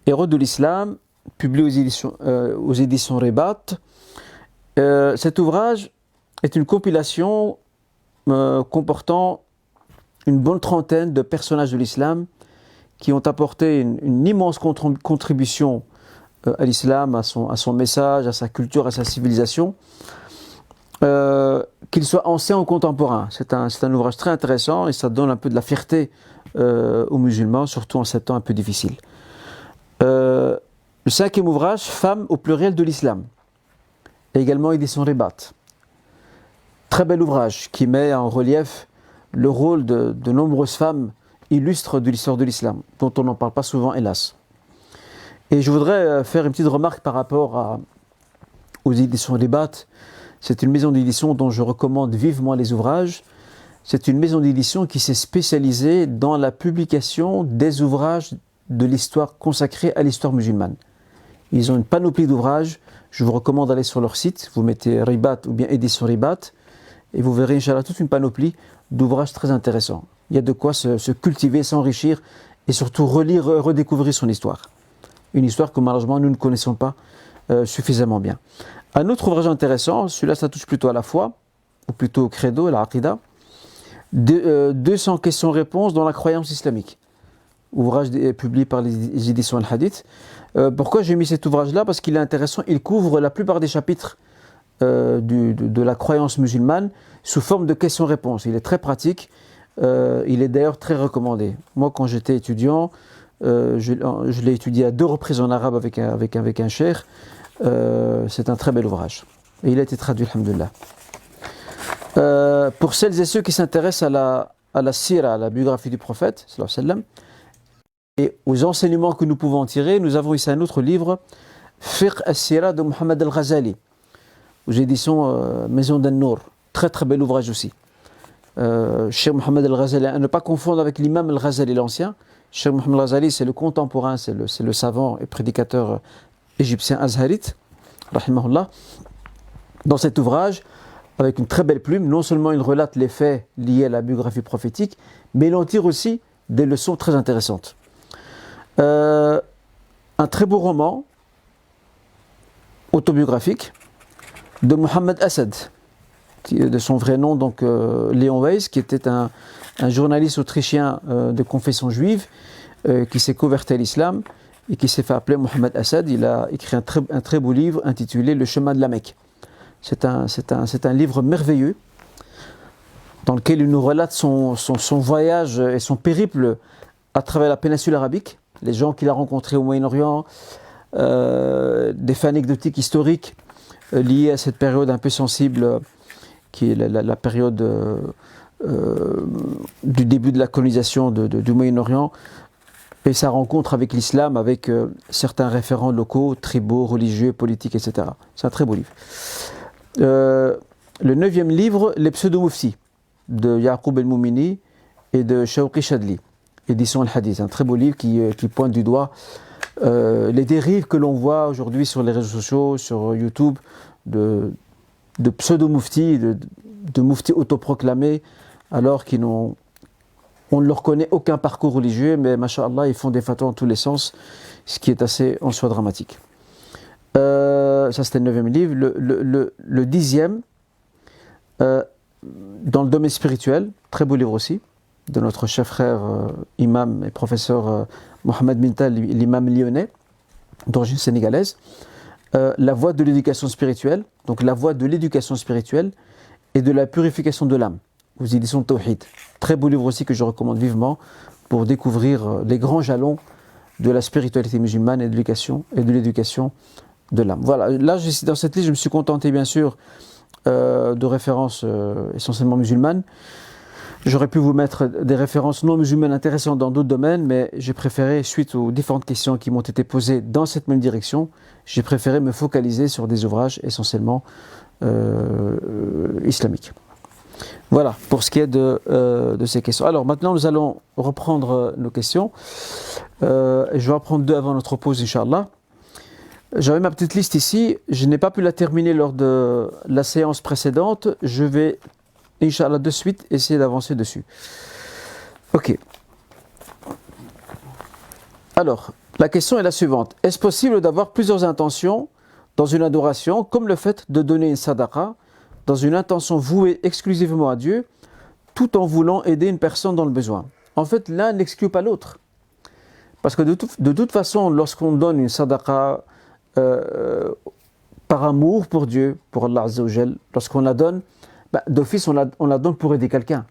[SPEAKER 2] Héros de l'Islam, publié aux éditions Ribat. Cet ouvrage est une compilation comportant une bonne trentaine de personnages de l'islam qui ont apporté une immense contribution à l'islam, à son message, à sa culture, à sa civilisation, qu'il soit ancien ou contemporain. C'est un ouvrage très intéressant et ça donne un peu de la fierté aux musulmans, surtout en ces temps un peu difficiles. Le 5e ouvrage, Femmes au pluriel de l'islam, également édition Ribat. Très bel ouvrage qui met en relief le rôle de nombreuses femmes illustres de l'histoire de l'islam, dont on n'en parle pas souvent, hélas. Et je voudrais faire une petite remarque par rapport aux éditions Ribat. C'est une maison d'édition dont je recommande vivement les ouvrages. C'est une maison d'édition qui s'est spécialisée dans la publication des ouvrages de l'histoire consacrés à l'histoire musulmane. Ils ont une panoplie d'ouvrages. Je vous recommande d'aller sur leur site. Vous mettez Ribat ou bien édition Ribat et vous verrez, Inch'Allah, toute une panoplie d'ouvrages très intéressants. Il y a de quoi se cultiver, s'enrichir et surtout relire, redécouvrir son histoire. Une histoire que malheureusement nous ne connaissons pas suffisamment bien. Un autre ouvrage intéressant, celui-là ça touche plutôt à la foi, ou plutôt au credo, à la aqida, 200 questions-réponses dans la croyance islamique. ouvrage publié par les éditions Al-Hadith. Pourquoi j'ai mis cet ouvrage-là? Parce qu'il est intéressant, il couvre la plupart des chapitres de la croyance musulmane sous forme de questions-réponses. Il est très pratique, il est d'ailleurs très recommandé. Moi, quand j'étais étudiant, je l'ai étudié à 2 reprises en arabe avec un cheikh. C'est un très bel ouvrage. Et il a été traduit, alhamdoulilah. Pour celles et ceux qui s'intéressent à la sira, à la biographie du prophète, sallallahu alayhi wa sallam, et aux enseignements que nous pouvons en tirer, nous avons ici un autre livre, Fiqh as-Sira de Mohammed al-Ghazali, aux éditions Maison d'An-Nour. Très très bel ouvrage aussi. Cheikh Mohammed al-Ghazali, à ne pas confondre avec l'imam al-Ghazali l'ancien. Cheikh Mohammed al-Ghazali, c'est le contemporain, c'est le savant et prédicateur égyptien azharite, rahimahullah. Dans cet ouvrage, avec une très belle plume, non seulement il relate les faits liés à la biographie prophétique, mais il en tire aussi des leçons très intéressantes. Un très beau roman autobiographique de Mohammed Assad, de son vrai nom donc Léon Weiss, qui était un journaliste autrichien de confession juive qui s'est converti à l'islam et qui s'est fait appeler Mohammed Assad. Il a écrit un très beau livre intitulé Le chemin de la Mecque. C'est un livre merveilleux dans lequel il nous relate son voyage et son périple à travers la péninsule arabique, les gens qu'il a rencontrés au Moyen-Orient, des faits anecdotiques historiques liés à cette période un peu sensible qui est la période du début de la colonisation du Moyen-Orient, et sa rencontre avec l'islam, avec certains référents locaux, tribaux, religieux, politiques, etc. C'est un très beau livre. Le 9e livre, Les Pseudo-Mouftis, de Yaqub el-Moumini et de Shawqi Chadli, édition Al-Hadith. Un très beau livre qui pointe du doigt les dérives que l'on voit aujourd'hui sur les réseaux sociaux, sur YouTube, de pseudo-mouftis, de mouftis autoproclamés, alors on ne leur connaît aucun parcours religieux, mais masha'Allah, ils font des fatwas dans tous les sens, ce qui est assez en soi dramatique. Ça c'était le 9e livre. Le 10e, dans le domaine spirituel, très beau livre aussi, de notre cher frère imam et professeur Mohamed Mintal, l'imam lyonnais, d'origine sénégalaise. La voie de l'éducation spirituelle, donc la voie de l'éducation spirituelle et de la purification de l'âme, aux éditions Tawhid. Très beau livre aussi que je recommande vivement pour découvrir les grands jalons de la spiritualité musulmane et de l'éducation de l'âme. Voilà, là dans cette liste je me suis contenté bien sûr de références essentiellement musulmanes. J'aurais pu vous mettre des références non musulmanes intéressantes dans d'autres domaines, mais j'ai préféré, suite aux différentes questions qui m'ont été posées dans cette même direction, j'ai préféré me focaliser sur des ouvrages essentiellement islamiques. Voilà, pour ce qui est de ces questions. Alors maintenant, nous allons reprendre nos questions. Je vais en prendre 2 avant notre pause, Inch'Allah. J'avais ma petite liste ici. Je n'ai pas pu la terminer lors de la séance précédente. Je vais, Inch'Allah, de suite essayer d'avancer dessus. Ok. Alors, la question est la suivante. Est-ce possible d'avoir plusieurs intentions dans une adoration, comme le fait de donner une sadaqa, dans une intention vouée exclusivement à Dieu, tout en voulant aider une personne dans le besoin? En fait, l'un n'exclut pas l'autre. Parce que de toute façon, lorsqu'on donne une sadaqa par amour pour Dieu, pour Allah Azza wa Jal, lorsqu'on la donne, d'office on la donne pour aider quelqu'un.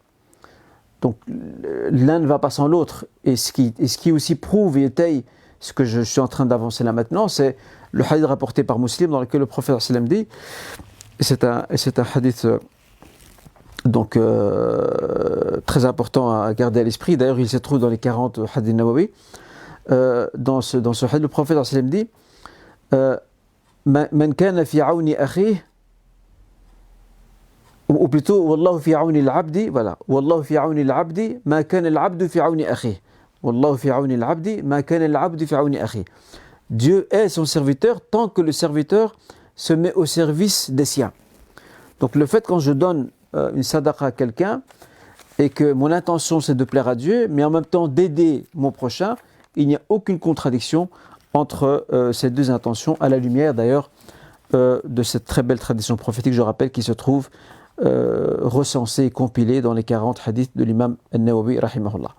[SPEAKER 2] Donc l'un ne va pas sans l'autre. Et ce qui aussi prouve et étaye ce que je suis en train d'avancer là maintenant, c'est le hadith rapporté par Muslim dans lequel le prophète sallam dit, et c'est un hadith donc très important à garder à l'esprit. D'ailleurs, il se trouve dans les 40 hadiths Nawawi. Dans ce hadith, le prophète sallam dit Man kana fi auni akhihi, ou plutôt wallahu fi auni al-abdi, voilà, wallahu fi auni al-abdi ma kana al-abdu fi auni akhihi, wallahu fi auni al-abdi ma kana al-abdu fi auni akhihi. Dieu est son serviteur tant que le serviteur se met au service des siens. Donc le fait quand je donne une sadaqa à quelqu'un et que mon intention c'est de plaire à Dieu, mais en même temps d'aider mon prochain, il n'y a aucune contradiction entre ces deux intentions, à la lumière d'ailleurs de cette très belle tradition prophétique, je rappelle, qui se trouve recensée et compilée dans les 40 hadiths de l'imam An-Nawawi rahimahullah.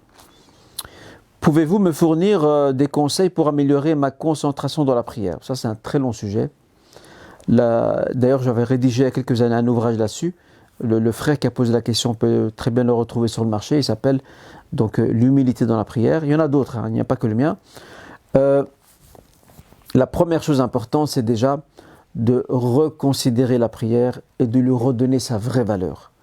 [SPEAKER 2] Pouvez-vous me fournir des conseils pour améliorer ma concentration dans la prière? Ça, c'est un très long sujet. D'ailleurs, j'avais rédigé il y a quelques années un ouvrage là-dessus. Le frère qui a posé la question peut très bien le retrouver sur le marché. Il s'appelle donc l'humilité dans la prière. Il y en a d'autres, hein, il n'y a pas que le mien. La première chose importante, c'est déjà de reconsidérer la prière et de lui redonner sa vraie valeur.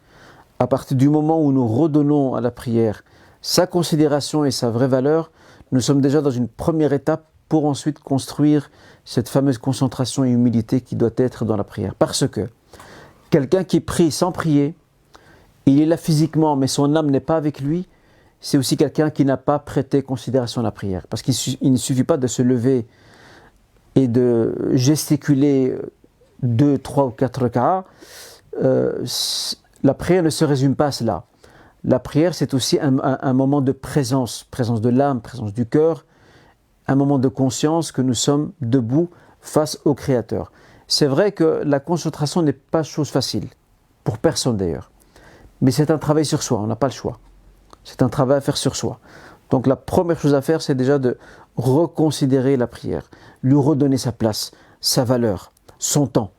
[SPEAKER 2] À partir du moment où nous redonnons à la prière sa considération et sa vraie valeur, nous sommes déjà dans une première étape pour ensuite construire cette fameuse concentration et humilité qui doit être dans la prière. Parce que quelqu'un qui prie sans prier, il est là physiquement, mais son âme n'est pas avec lui, c'est aussi quelqu'un qui n'a pas prêté considération à la prière. Parce qu'il ne suffit pas de se lever et de gesticuler 2, 3 ou 4 rak'ahs. La prière ne se résume pas à cela. La prière, c'est aussi un moment de présence de l'âme, présence du cœur, un moment de conscience que nous sommes debout face au Créateur. C'est vrai que la concentration n'est pas chose facile, pour personne d'ailleurs. Mais c'est un travail sur soi, on n'a pas le choix. C'est un travail à faire sur soi. Donc la première chose à faire, c'est déjà de reconsidérer la prière, lui redonner sa place, sa valeur, son temps.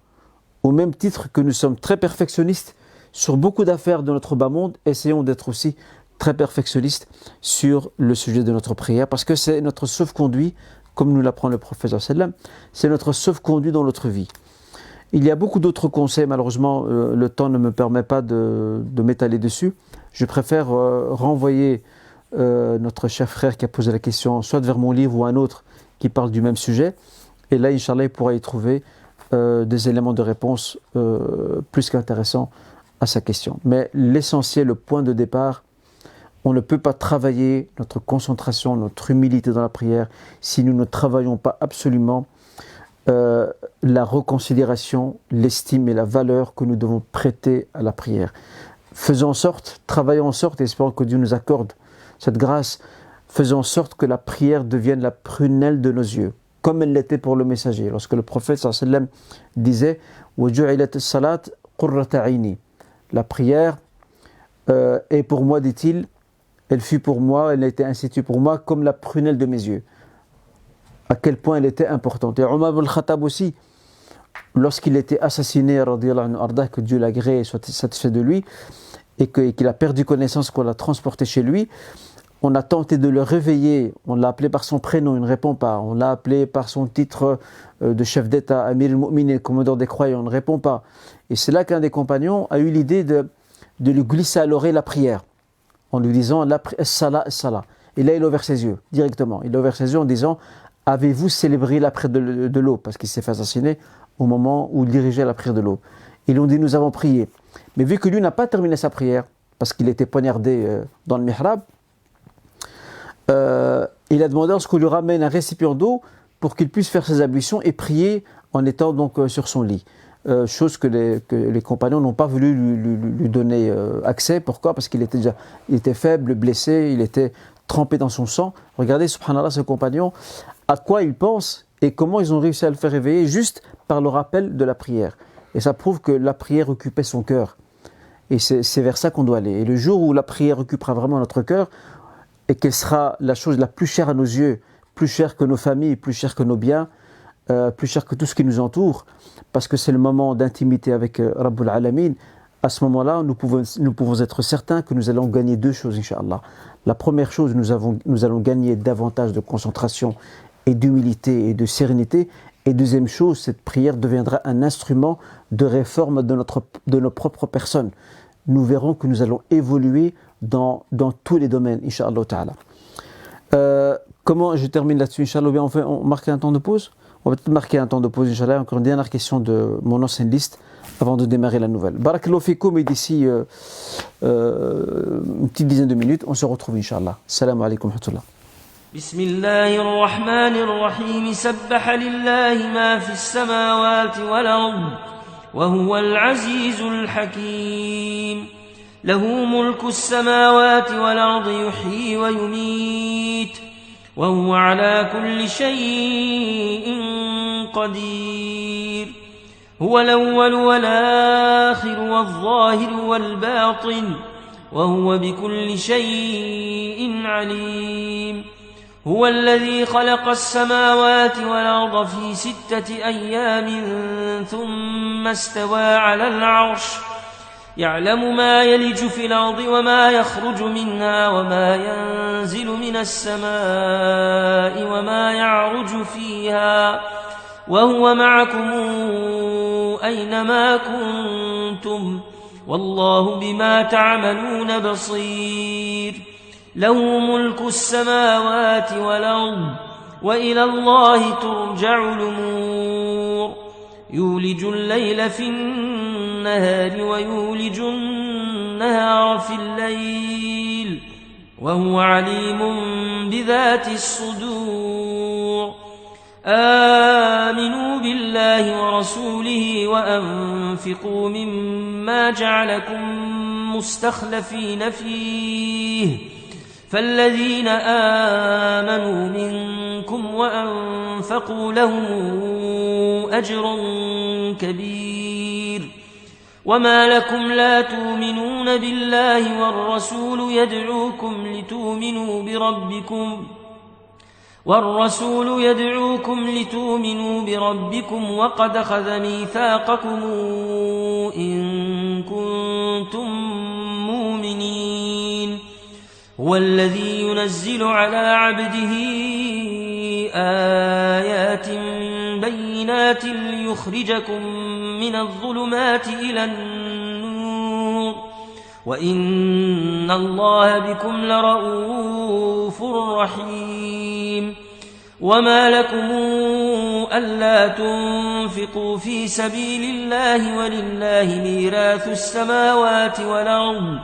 [SPEAKER 2] Au même titre que nous sommes très perfectionnistes sur beaucoup d'affaires de notre bas monde, essayons d'être aussi très perfectionnistes sur le sujet de notre prière, parce que c'est notre sauf-conduit, comme nous l'apprend le prophète sallallahu alayhi wa sallam, c'est notre sauf-conduit dans notre vie. Il y a beaucoup d'autres conseils, malheureusement le temps ne me permet pas de m'étaler dessus. Je préfère renvoyer notre cher frère qui a posé la question soit vers mon livre ou un autre qui parle du même sujet, et là Inch'Allah il pourra y trouver des éléments de réponse plus qu'intéressants à sa question. Mais l'essentiel, le point de départ, on ne peut pas travailler notre concentration, notre humilité dans la prière si nous ne travaillons pas absolument la reconsidération, l'estime et la valeur que nous devons prêter à la prière. Faisons en sorte, travaillons en sorte, et espérons que Dieu nous accorde cette grâce, faisons en sorte que la prière devienne la prunelle de nos yeux, comme elle l'était pour le messager. Lorsque le prophète sallallahu alayhi wa sallam disait « وَجُعِلَتِ الصَّلَاةُ قُرَّةَ عَيْنِي » La prière est pour moi, dit-il, elle fut pour moi, elle a été instituée pour moi comme la prunelle de mes yeux. À quel point elle était importante. Et Omar ibn al-Khattab aussi, lorsqu'il était assassiné, que Dieu l'agrée et soit satisfait de lui, et qu'il a perdu connaissance, qu'on l'a transporté chez lui, on a tenté de le réveiller, on l'a appelé par son prénom, il ne répond pas, on l'a appelé par son titre de chef d'État, Amir al-Mu'minin, commandeur des croyants, on ne répond pas. Et c'est là qu'un des compagnons a eu l'idée de lui glisser à l'oreille la prière, en lui disant « As-salah, as-salah ». Et là, il a ouvert ses yeux, directement. Il a ouvert ses yeux en disant « Avez-vous célébré la prière de l'aube » Parce qu'il s'est fait assassiner au moment où il dirigeait la prière de l'aube. Ils ont dit « Nous avons prié ». Mais vu que lui n'a pas terminé sa prière, parce qu'il était poignardé dans le mihrab, il a demandé à ce qu'on lui ramène un récipient d'eau pour qu'il puisse faire ses ablutions et prier en étant donc sur son lit. Chose que les compagnons n'ont pas voulu lui donner accès. Pourquoi? Parce qu'il était faible, blessé, il était trempé dans son sang. Regardez, subhanallah, ce compagnon, à quoi il pense et comment ils ont réussi à le faire réveiller juste par le rappel de la prière. Et ça prouve que la prière occupait son cœur. Et c'est vers ça qu'on doit aller. Et le jour où la prière occupera vraiment notre cœur, et qu'elle sera la chose la plus chère à nos yeux, plus chère que nos familles, plus chère que nos biens, plus chère que tout ce qui nous entoure, parce que c'est le moment d'intimité avec Rabbul Alamin, à ce moment-là, nous pouvons être certains que nous allons gagner deux choses, Inch'Allah. La première chose, nous allons gagner davantage de concentration et d'humilité et de sérénité. Et deuxième chose, cette prière deviendra un instrument de réforme de nos propres personnes. Nous verrons que nous allons évoluer dans tous les domaines, Inch'Allah ta'ala. Comment je termine là-dessus, Inch'Allah? On marque un temps de pause? On va peut-être marquer un temps de pause, Inch'Allah. Encore une dernière question de mon ancienne liste avant de démarrer la nouvelle. Barakallahu fikoum, et d'ici une petite dizaine de minutes, on se retrouve, Inch'Allah. Salam alaikum wa rahmatullah.
[SPEAKER 1] بسم الله الرحمن الرحيم سبح لله ما في السماوات والأرض وهو العزيز الحكيم له ملك السماوات والأرض يحيي ويميت وهو على كل شيء قدير هو الأول والآخر والظاهر والباطن وهو بكل شيء عليم هو الذي خلق السماوات والأرض في 6 أيام ثم استوى على العرش يعلم ما يلج في الأرض وما يخرج منها وما ينزل من السماء وما يعرج فيها وهو معكم أينما كنتم والله بما تعملون بصير له ملك السماوات والأرض وإلى الله ترجع الأمور يولج الليل في النهار ويولج النهار في الليل وهو عليم بذات الصدور آمنوا بالله ورسوله وأنفقوا مما جعلكم مستخلفين فيه فالذين آمنوا منكم وأنفقوا لهم أجر كبير وما لكم لا تؤمنون بالله والرسول يدعوكم لتؤمنوا بربكم وقد أخذ ميثاقكم إن كنتم مؤمنين هو الذي ينزل على عبده آيات بينات ليخرجكم من الظلمات إلى النور وإن الله بكم لرؤوف رحيم وما لكم ألا تنفقوا في سبيل الله ولله ميراث السماوات والأرض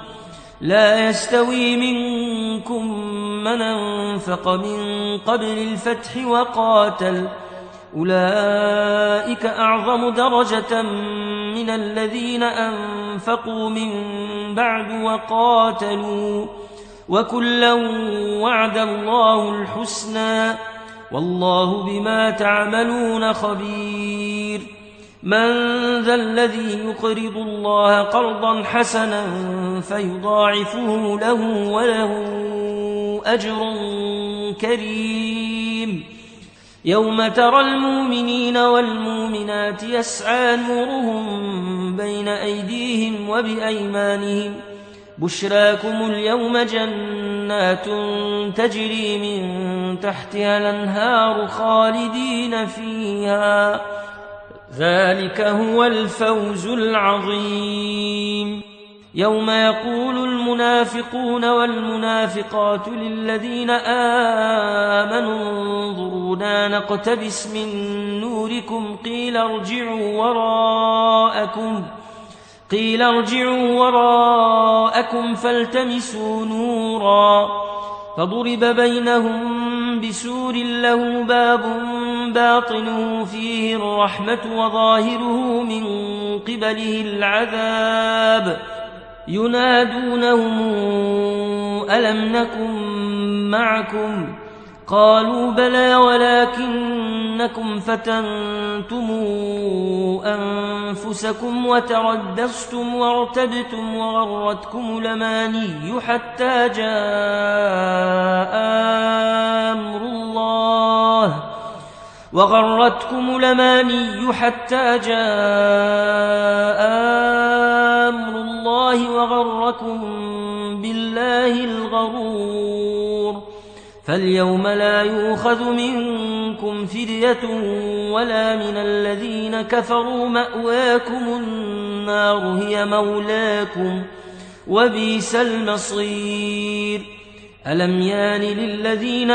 [SPEAKER 1] لا يستوي منكم من أنفق من قبل الفتح وقاتل أولئك أعظم درجة من الذين أنفقوا من بعد وقاتلوا وكلا وعد الله الحسنى والله بما تعملون خبير من ذا الذي يقرض الله قرضا حسنا فيضاعفه له وله أجر كريم يوم ترى المؤمنين والمؤمنات يسعى نورهم بين أيديهم وبأيمانهم بشراكم اليوم جنات تجري من تحتها الأنهار خالدين فيها ذلك هو الفوز العظيم يوم يقول المنافقون والمنافقات للذين آمنوا انظرونا نقتبس من نوركم قيل ارجعوا وراءكم فالتمسوا نورا فضرب بينهم بسور له باب باطنه فيه الرحمة وظاهره من قبله العذاب ينادونهم ألم نكن معكم قالوا بلى ولكنكم فتنتم أنفسكم وتردستم وارتبتم وغرتكم الأماني حتى جاء أمر الله وغركم بالله الغرور فاليوم لا يؤخذ منكم فدية ولا من الذين كفروا مأواكم النار هي مولاكم وبئس المصير ألم يان للذين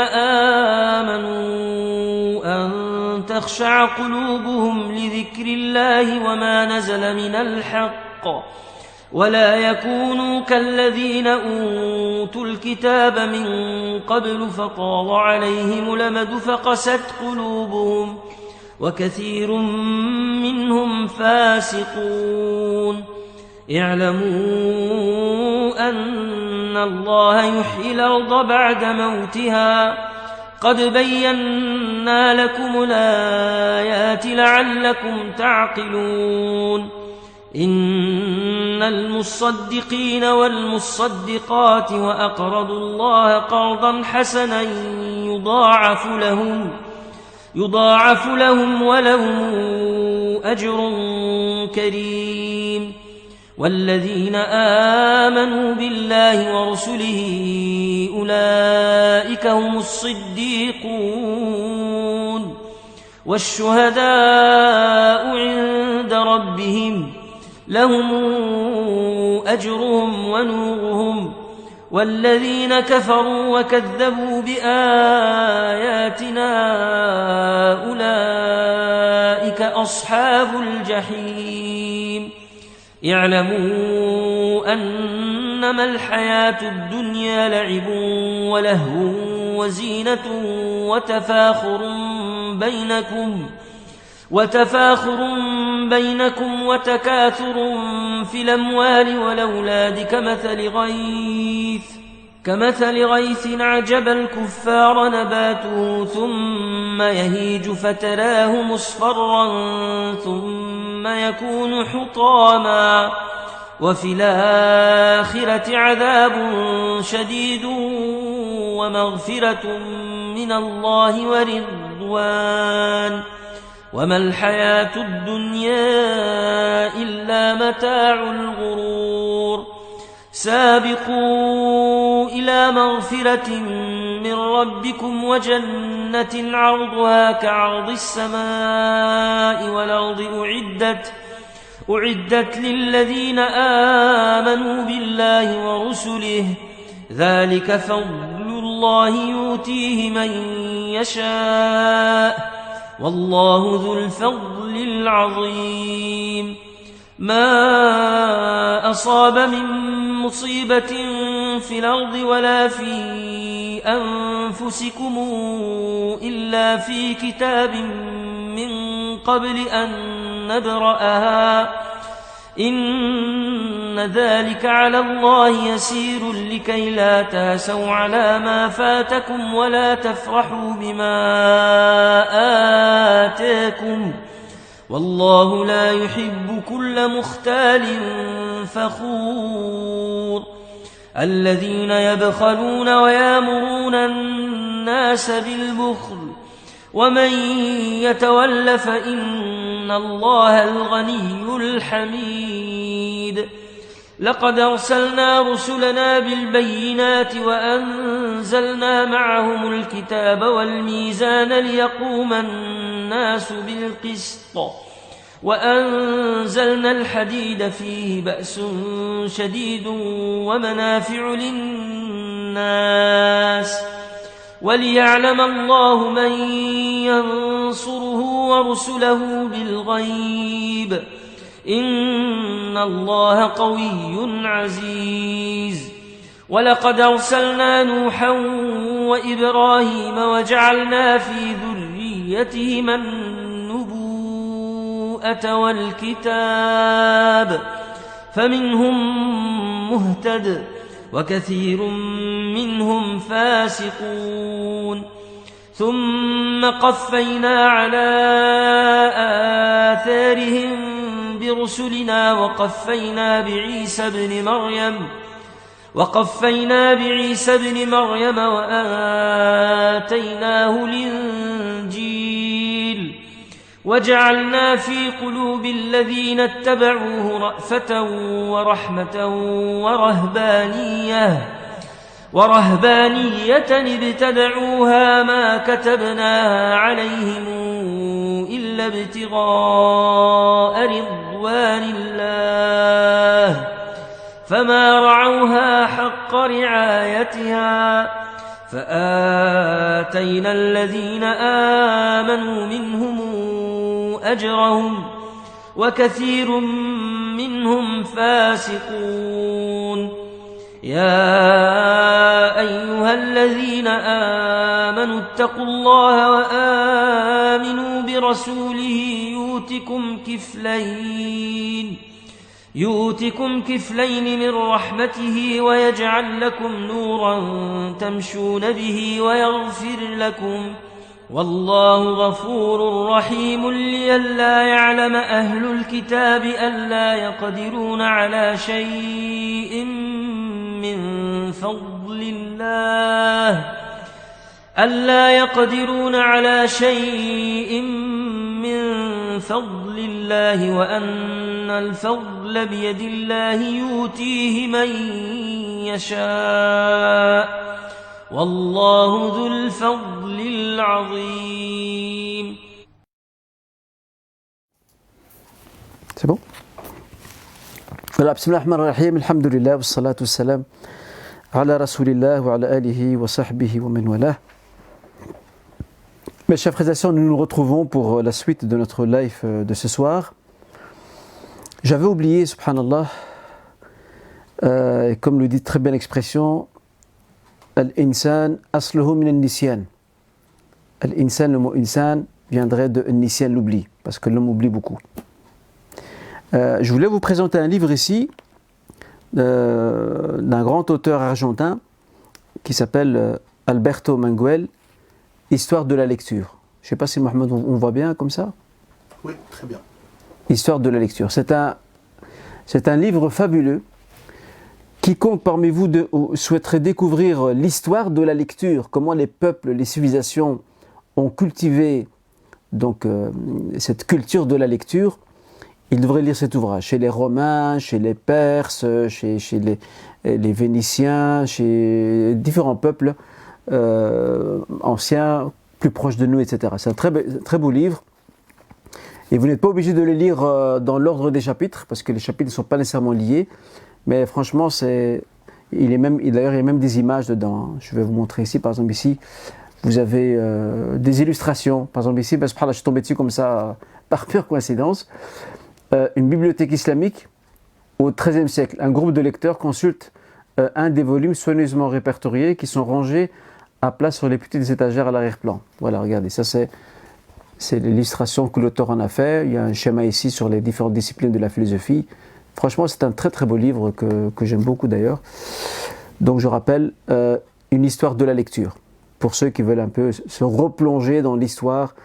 [SPEAKER 1] آمنوا أن تخشع قلوبهم لذكر الله وما نزل من الحق ولا يكونوا كالذين أوتوا الكتاب من قبل فطال عليهم الأمد فقست قلوبهم وكثير منهم فاسقون اعلموا أن الله يحيي الأرض بعد موتها قد بينا لكم الآيات لعلكم تعقلون إن المصدقين والمصدقات وأقرضوا الله قرضا حسنا يضاعف لهم ولهم أجر كريم. والذين آمنوا بالله ورسله أولئك هم الصديقون والشهداء عند ربهم لهم أجرهم ونورهم. والذين كفروا وكذبوا بآياتنا أولئك أصحاب الجحيم. اعلموا أنما الحياة الدنيا لعب ولهو وزينة وتفاخر بينكم وتكاثر في الأموال والأولاد كمثل غيث أعجب الكفار نباته ثم يهيج فتراه مصفرا ثم يكون حطاما وفي الآخرة عذاب شديد ومغفرة من الله ورضوان وما الحياة الدنيا إلا متاع الغرور. سابقوا إلى مغفرة من ربكم وجنة عرضها كعرض السماء والأرض أعدت للذين آمنوا بالله ورسله ذلك فضل الله يؤتيه من يشاء والله ذو الفضل العظيم. ما أصاب من مصيبة في الأرض ولا في أنفسكم إلا في كتاب من قبل أن نبرأها إن ذلك على الله يسير لكي لا تاسوا على ما فاتكم ولا تفرحوا بما آتاكم والله لا يحب كل مختال فخور. الذين يبخلون ويامرون الناس بالبخل ومن يتول فإن الله الغني الحميد. لقد أرسلنا رسلنا بالبينات وأنزلنا معهم الكتاب والميزان ليقوم الناس بالقسط وأنزلنا الحديد فيه بأس شديد ومنافع للناس وليعلم الله من ينصره ورسله بالغيب إن الله قوي عزيز. ولقد أرسلنا نوحا وإبراهيم وجعلنا في ذريتهما النبوءة والكتاب فمنهم مهتد وكثير منهم فاسقون. ثم قفينا على آثارهم برسلنا وقفينا بعيسى ابن مريم وآتيناه الإنجيل وجعلنا في قلوب الذين اتبعوه رأفة ورحمة ورهبانية ابتدعوها ما كتبناها عليهم إلا ابتغاء رضوان الله فما رعوها حق رعايتها فآتينا الذين آمنوا منهم أجرهم وكثير منهم فاسقون. يا أيها الذين آمنوا اتقوا الله وآمنوا برسوله يؤتكم كفلين من رحمته ويجعل لكم نورا تمشون به والله غفور رحيم لئلا يعلم أهل الكتاب ألا يقدرون على شيء من فضل الله وأن الفضل بيد الله يؤتيه من يشاء والله ذو الفضل العظيم.
[SPEAKER 2] C'est bon? Voilà, bismillah ar-Rahman ar-Rahim, alhamdulillah, wa salatu wa salam ala rasulillah wa ala alihi wa sahbihi wa man walah. Mes chers frères et sœurs, nous nous retrouvons pour la suite de notre live de ce soir. J'avais oublié, subhanallah, comme le dit très bien l'expression, Al-insan asluhu min al-nisyan. Al-insan, le mot insan viendrait de nisyan, l'oubli, parce que l'homme oublie beaucoup. Je voulais vous présenter un livre ici d'un grand auteur argentin qui s'appelle Alberto Manguel, Histoire de la lecture. Je ne sais pas si Mohamed, on voit bien comme ça?
[SPEAKER 3] Oui, très bien.
[SPEAKER 2] Histoire de la lecture. C'est un livre fabuleux. Quiconque parmi vous souhaiterait découvrir l'histoire de la lecture, comment les peuples, les civilisations ont cultivé donc, cette culture de la lecture, il devrait lire cet ouvrage. Chez les Romains, chez les Perses, chez les Vénitiens, chez différents peuples anciens, plus proches de nous, etc. C'est un très beau livre. Et vous n'êtes pas obligé de le lire dans l'ordre des chapitres, parce que les chapitres ne sont pas nécessairement liés. Mais franchement, d'ailleurs, il y a même des images dedans. Je vais vous montrer ici, par exemple ici, vous avez des illustrations. Par exemple ici, je suis tombé dessus comme ça, par pure coïncidence. Une bibliothèque islamique au XIIIe siècle. Un groupe de lecteurs consulte un des volumes soigneusement répertoriés qui sont rangés à plat sur les petites étagères à l'arrière-plan. Voilà, regardez, ça c'est l'illustration que l'auteur en a fait. Il y a un schéma ici sur les différentes disciplines de la philosophie. Franchement, c'est un très beau livre que j'aime beaucoup d'ailleurs. Donc je rappelle, une histoire de la lecture. Pour ceux qui veulent un peu se replonger dans l'histoire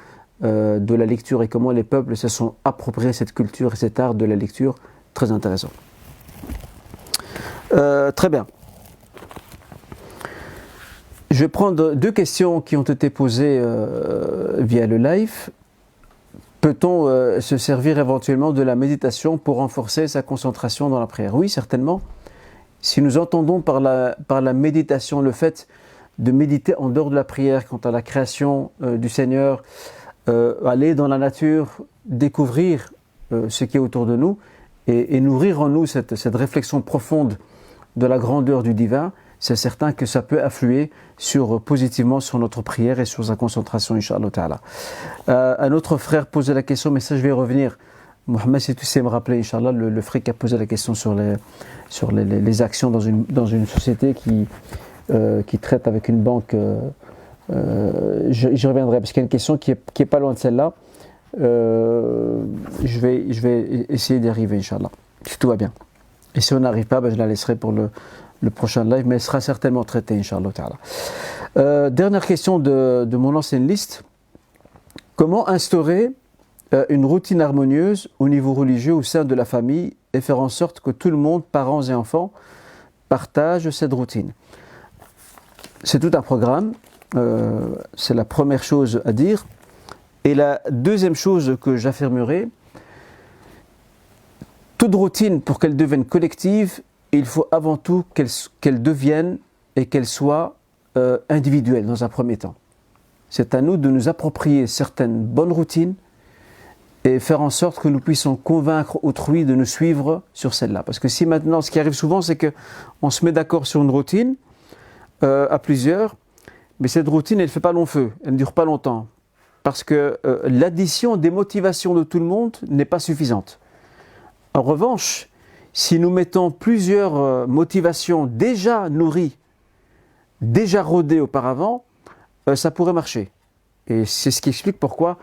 [SPEAKER 2] de la lecture et comment les peuples se sont appropriés cette culture et cet art de la lecture, très intéressant. Très bien. Je vais prendre deux questions qui ont été posées via le live. Peut-on se servir éventuellement de la méditation pour renforcer sa concentration dans la prière? Oui, certainement. Si nous entendons par la méditation le fait de méditer en dehors de la prière quant à la création du Seigneur, aller dans la nature, découvrir ce qui est autour de nous et nourrir en nous cette réflexion profonde de la grandeur du divin, c'est certain que ça peut influer positivement sur notre prière et sur sa concentration, Inch'Allah Ta'ala. Un autre frère posait la question, mais ça je vais y revenir. Mohamed, si tu sais me rappeler, Inch'Allah, le frère qui a posé la question sur les actions dans une société qui traite avec une banque. J'y reviendrai parce qu'il y a une question qui est pas loin de celle-là. Je vais essayer d'y arriver, Inch'Allah, si tout va bien. Et si on n'arrive pas, je la laisserai pour le prochain live, mais elle sera certainement traitée, Inch'Allah Ta'ala. Dernière question de mon ancienne liste. Comment instaurer une routine harmonieuse au niveau religieux au sein de la famille et faire en sorte que tout le monde, parents et enfants, partagent cette routine? C'est tout un programme. C'est la première chose à dire. Et la deuxième chose que j'affirmerai, toute routine, pour qu'elle devienne collective, il faut avant tout qu'elle devienne et qu'elle soit individuelle dans un premier temps. C'est à nous de nous approprier certaines bonnes routines et faire en sorte que nous puissions convaincre autrui de nous suivre sur celle-là. Parce que si maintenant, ce qui arrive souvent, c'est qu'on se met d'accord sur une routine à plusieurs, mais cette routine, elle ne fait pas long feu, elle ne dure pas longtemps. Parce que l'addition des motivations de tout le monde n'est pas suffisante. En revanche, si nous mettons plusieurs motivations déjà nourries, déjà rodées auparavant, ça pourrait marcher. Et c'est ce qui explique pourquoi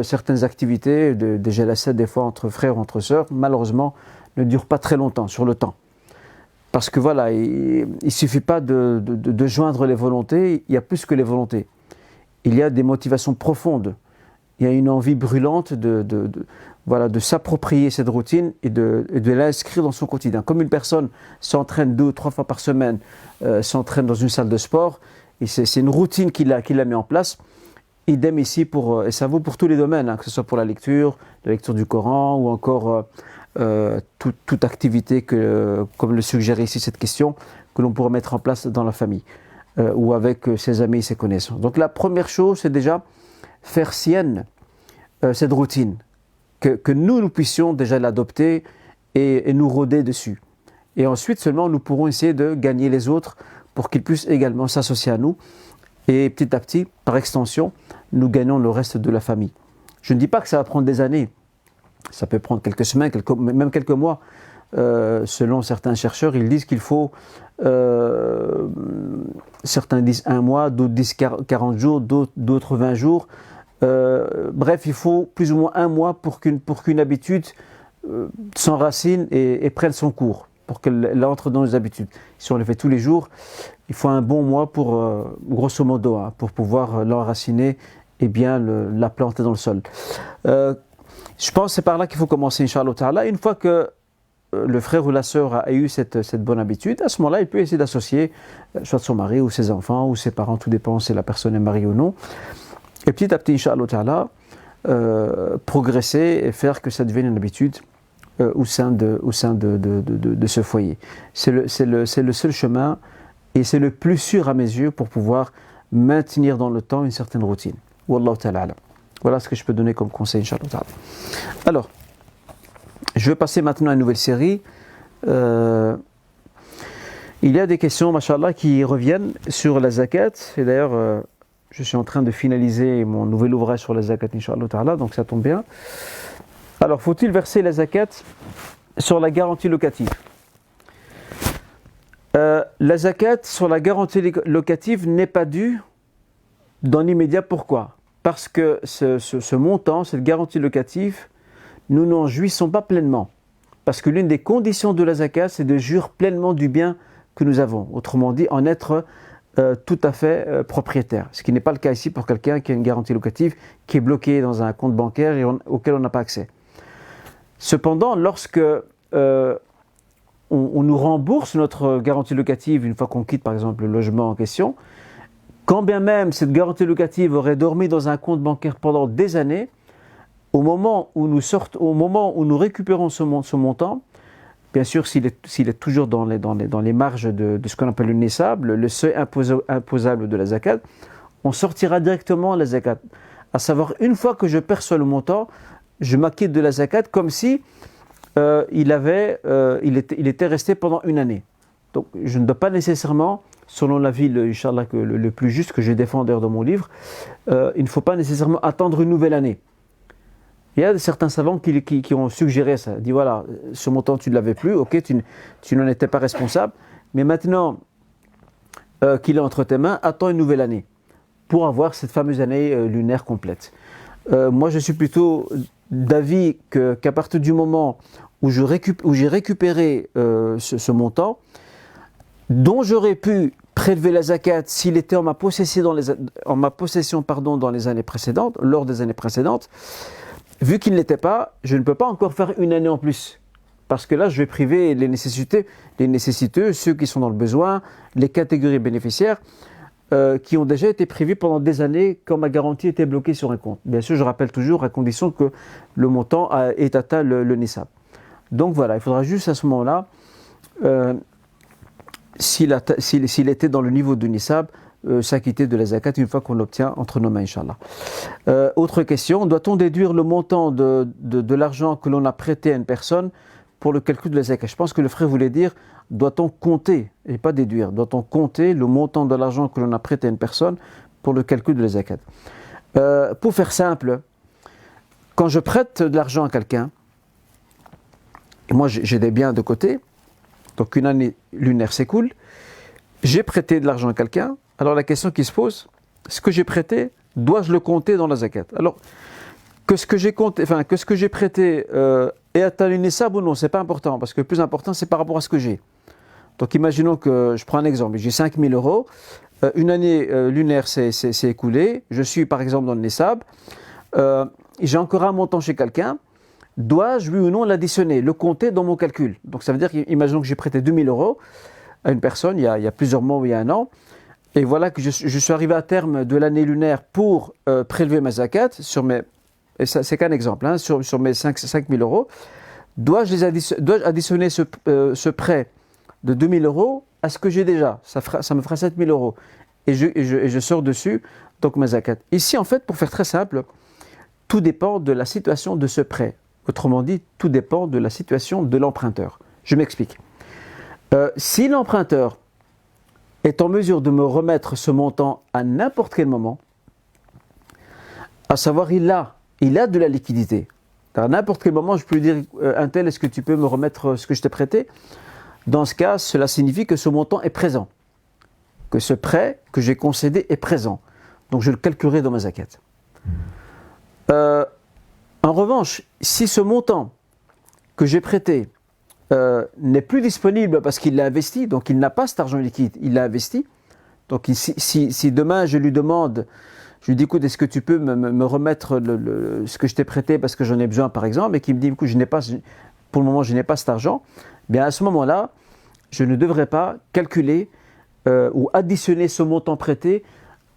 [SPEAKER 2] certaines activités, des jalassades des fois entre frères ou entre sœurs, malheureusement, ne durent pas très longtemps, sur le temps. Parce que voilà, il ne suffit pas de joindre les volontés, il y a plus que les volontés. il y a des motivations profondes. Il y a une envie brûlante de s'approprier cette routine et de l'inscrire dans son quotidien. Comme une personne s'entraîne 2 ou 3 fois par semaine, s'entraîne dans une salle de sport, et c'est une routine qu'il a mis en place. Idem ici, et ça vaut pour tous les domaines, que ce soit pour la lecture du Coran, ou encore toute activité, comme le suggère ici cette question, que l'on pourrait mettre en place dans la famille, ou avec ses amis et ses connaissances. Donc la première chose, c'est déjà faire sienne cette routine, que nous puissions déjà l'adopter et nous rôder dessus. Et ensuite seulement nous pourrons essayer de gagner les autres pour qu'ils puissent également s'associer à nous. Et petit à petit, par extension, nous gagnons le reste de la famille. Je ne dis pas que ça va prendre des années. Ça peut prendre quelques semaines, même quelques mois. Selon certains chercheurs, ils disent qu'il faut, certains disent 1 mois, d'autres disent 40 jours, d'autres 20 jours. Bref, il faut plus ou moins 1 mois pour qu'une habitude s'enracine et prenne son cours, pour qu'elle entre dans nos habitudes. Si on le fait tous les jours, il faut un bon mois pour, grosso modo, pour pouvoir l'enraciner et bien la planter dans le sol. Je pense que c'est par là qu'il faut commencer, Inch'Allah Ta'ala. Une fois que le frère ou la sœur a eu cette bonne habitude, à ce moment-là, il peut essayer d'associer soit son mari ou ses enfants ou ses parents, tout dépend si la personne est mariée ou non. Et petit à petit, Inch'Allah Ta'ala, progresser et faire que ça devienne une habitude au sein de ce foyer. C'est le seul chemin et c'est le plus sûr à mes yeux pour pouvoir maintenir dans le temps une certaine routine. Wallahu ta'ala alam. Voilà ce que je peux donner comme conseil, Inch'Allah ta'ala. Alors, je vais passer maintenant à une nouvelle série. Il y a des questions, mashallah, qui reviennent sur la zakat. Et d'ailleurs, je suis en train de finaliser mon nouvel ouvrage sur la zakat, Inch'Allah ta'ala, donc ça tombe bien. Alors, faut-il verser la zakat sur la garantie locative ? La zakat sur la garantie locative n'est pas due dans l'immédiat. Pourquoi ? Parce que ce montant, cette garantie locative, nous n'en jouissons pas pleinement. Parce que l'une des conditions de la zakat, c'est de jouir pleinement du bien que nous avons. Autrement dit, en être tout à fait propriétaire. Ce qui n'est pas le cas ici pour quelqu'un qui a une garantie locative, qui est bloqué dans un compte bancaire et auquel on n'a pas accès. Cependant, lorsque on nous rembourse notre garantie locative une fois qu'on quitte par exemple le logement en question, quand bien même cette garantie locative aurait dormi dans un compte bancaire pendant des années, au moment où nous récupérons ce montant, bien sûr s'il est toujours dans les marges de ce qu'on appelle le nisab, le seuil imposable de la zakat, on sortira directement la zakat. À savoir, une fois que je perçois le montant, je m'acquitte de la zakat comme si il était resté pendant une année. Donc je ne dois pas nécessairement, selon l'avis Inch'Allah, le plus juste que je défends d'ailleurs dans mon livre, il ne faut pas nécessairement attendre une nouvelle année. Il y a certains savants qui ont suggéré ça, dit voilà, ce montant tu ne l'avais plus, ok, tu n'en étais pas responsable, mais maintenant qu'il est entre tes mains, attends une nouvelle année pour avoir cette fameuse année lunaire complète. Moi je suis plutôt d'avis qu'à partir du moment où j'ai récupéré ce montant, dont j'aurais pu prélever la zakat s'il était en ma possession dans les années précédentes, lors des années précédentes, vu qu'il ne l'était pas, je ne peux pas encore faire une année en plus. Parce que là, je vais priver les nécessiteux, ceux qui sont dans le besoin, les catégories bénéficiaires, qui ont déjà été privés pendant des années quand ma garantie était bloquée sur un compte. Bien sûr, je rappelle toujours à condition que le montant ait atteint le nisab. Donc voilà, il faudra juste à ce moment-là, s'il était dans le niveau du nisab, s'acquitter de la zakat une fois qu'on l'obtient entre nos mains, Inch'Allah. Autre question, doit-on déduire le montant de l'argent que l'on a prêté à une personne pour le calcul de la zakat ? Je pense que le frère voulait dire, doit-on compter, et pas déduire, doit-on compter le montant de l'argent que l'on a prêté à une personne pour le calcul de la zakat ? Pour faire simple, quand je prête de l'argent à quelqu'un, et moi j'ai des biens de côté, donc une année lunaire s'écoule, j'ai prêté de l'argent à quelqu'un, alors la question qui se pose, ce que j'ai prêté, dois-je le compter dans la zakat ? Alors, que ce que j'ai prêté ait atteint le nisab ou non, c'est pas important, parce que le plus important c'est par rapport à ce que j'ai. Donc imaginons que, je prends un exemple, j'ai 5 000 euros, une année lunaire s'est écoulée, je suis par exemple dans le Nessab, j'ai encore un montant chez quelqu'un, dois-je oui ou non l'additionner, le compter dans mon calcul? Donc ça veut dire qu'imaginons que j'ai prêté 2000 € à une personne il y a plusieurs mois ou il y a un an, et voilà que je suis arrivé à terme de l'année lunaire pour prélever ma zakat sur mes, et ça c'est qu'un exemple, hein, sur mes 5000 €, dois-je additionner ce prêt de 2000 € à ce que j'ai déjà? Ça me fera 7000 € et je sors dessus donc ma zakat. Ici en fait, pour faire très simple, tout dépend de la situation de ce prêt. Autrement dit, tout dépend de la situation de l'emprunteur. Je m'explique. Si l'emprunteur est en mesure de me remettre ce montant à n'importe quel moment, à savoir il a de la liquidité. À n'importe quel moment, je peux lui dire un tel, est-ce que tu peux me remettre ce que je t'ai prêté? Dans ce cas, cela signifie que ce montant est présent, que ce prêt que j'ai concédé est présent. Donc je le calculerai dans ma zakat. En revanche, si ce montant que j'ai prêté n'est plus disponible parce qu'il l'a investi, donc il n'a pas cet argent liquide, il l'a investi. Donc si demain je lui demande, je lui dis écoute, est-ce que tu peux me remettre ce que je t'ai prêté parce que j'en ai besoin par exemple, et qu'il me dit écoute, pour le moment je n'ai pas cet argent, bien à ce moment-là, je ne devrais pas calculer ou additionner ce montant prêté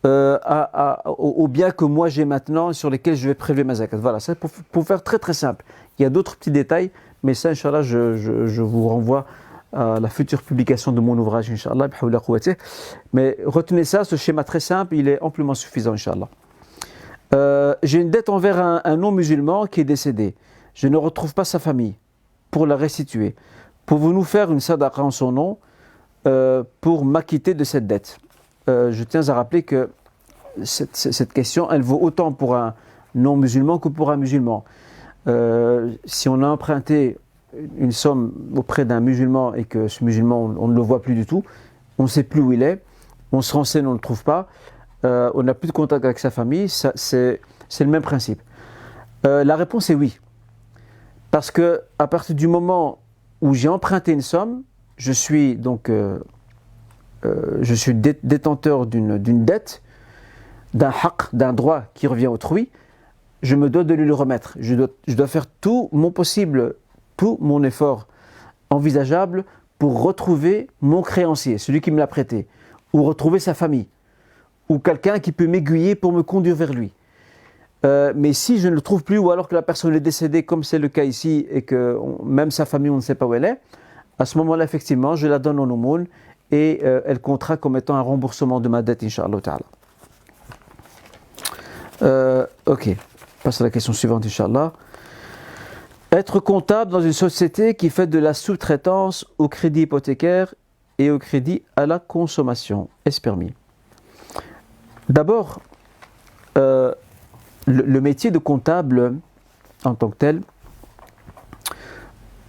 [SPEAKER 2] aux biens que moi j'ai maintenant sur lesquels je vais prélever ma zakat. Voilà, c'est pour faire très très simple. Il y a d'autres petits détails, mais ça, Inch'Allah, je vous renvoie à la future publication de mon ouvrage, Inch'Allah. Mais retenez ça, ce schéma très simple, il est amplement suffisant, Inch'Allah. J'ai une dette envers un non-musulman qui est décédé. Je ne retrouve pas sa famille pour la restituer. Pouvez-vous nous faire une sadaqa en son nom pour m'acquitter de cette dette? Je tiens à rappeler que cette question, elle vaut autant pour un non-musulman que pour un musulman. Si on a emprunté une somme auprès d'un musulman et que ce musulman, on ne le voit plus du tout, on ne sait plus où il est, on se renseigne, on ne le trouve pas, on n'a plus de contact avec sa famille, c'est le même principe. La réponse est oui. Parce que à partir du moment où j'ai emprunté une somme, je suis détenteur d'une dette, d'un haqq, d'un droit qui revient autrui, je me dois de lui le remettre. Je dois faire tout mon possible, tout mon effort envisageable pour retrouver mon créancier, celui qui me l'a prêté, ou retrouver sa famille, ou quelqu'un qui peut m'aiguiller pour me conduire vers lui. Mais si je ne le trouve plus, ou alors que la personne est décédée, comme c'est le cas ici, et que même sa famille, on ne sait pas où elle est, à ce moment-là, effectivement, je la donne en aumône, et elle comptera comme étant un remboursement de ma dette, Inch'Allah Ta'ala. Ok, passe à la question suivante, Inch'Allah. Être comptable dans une société qui fait de la sous-traitance au crédit hypothécaire et au crédit à la consommation, est-ce permis? D'abord, le métier de comptable en tant que tel,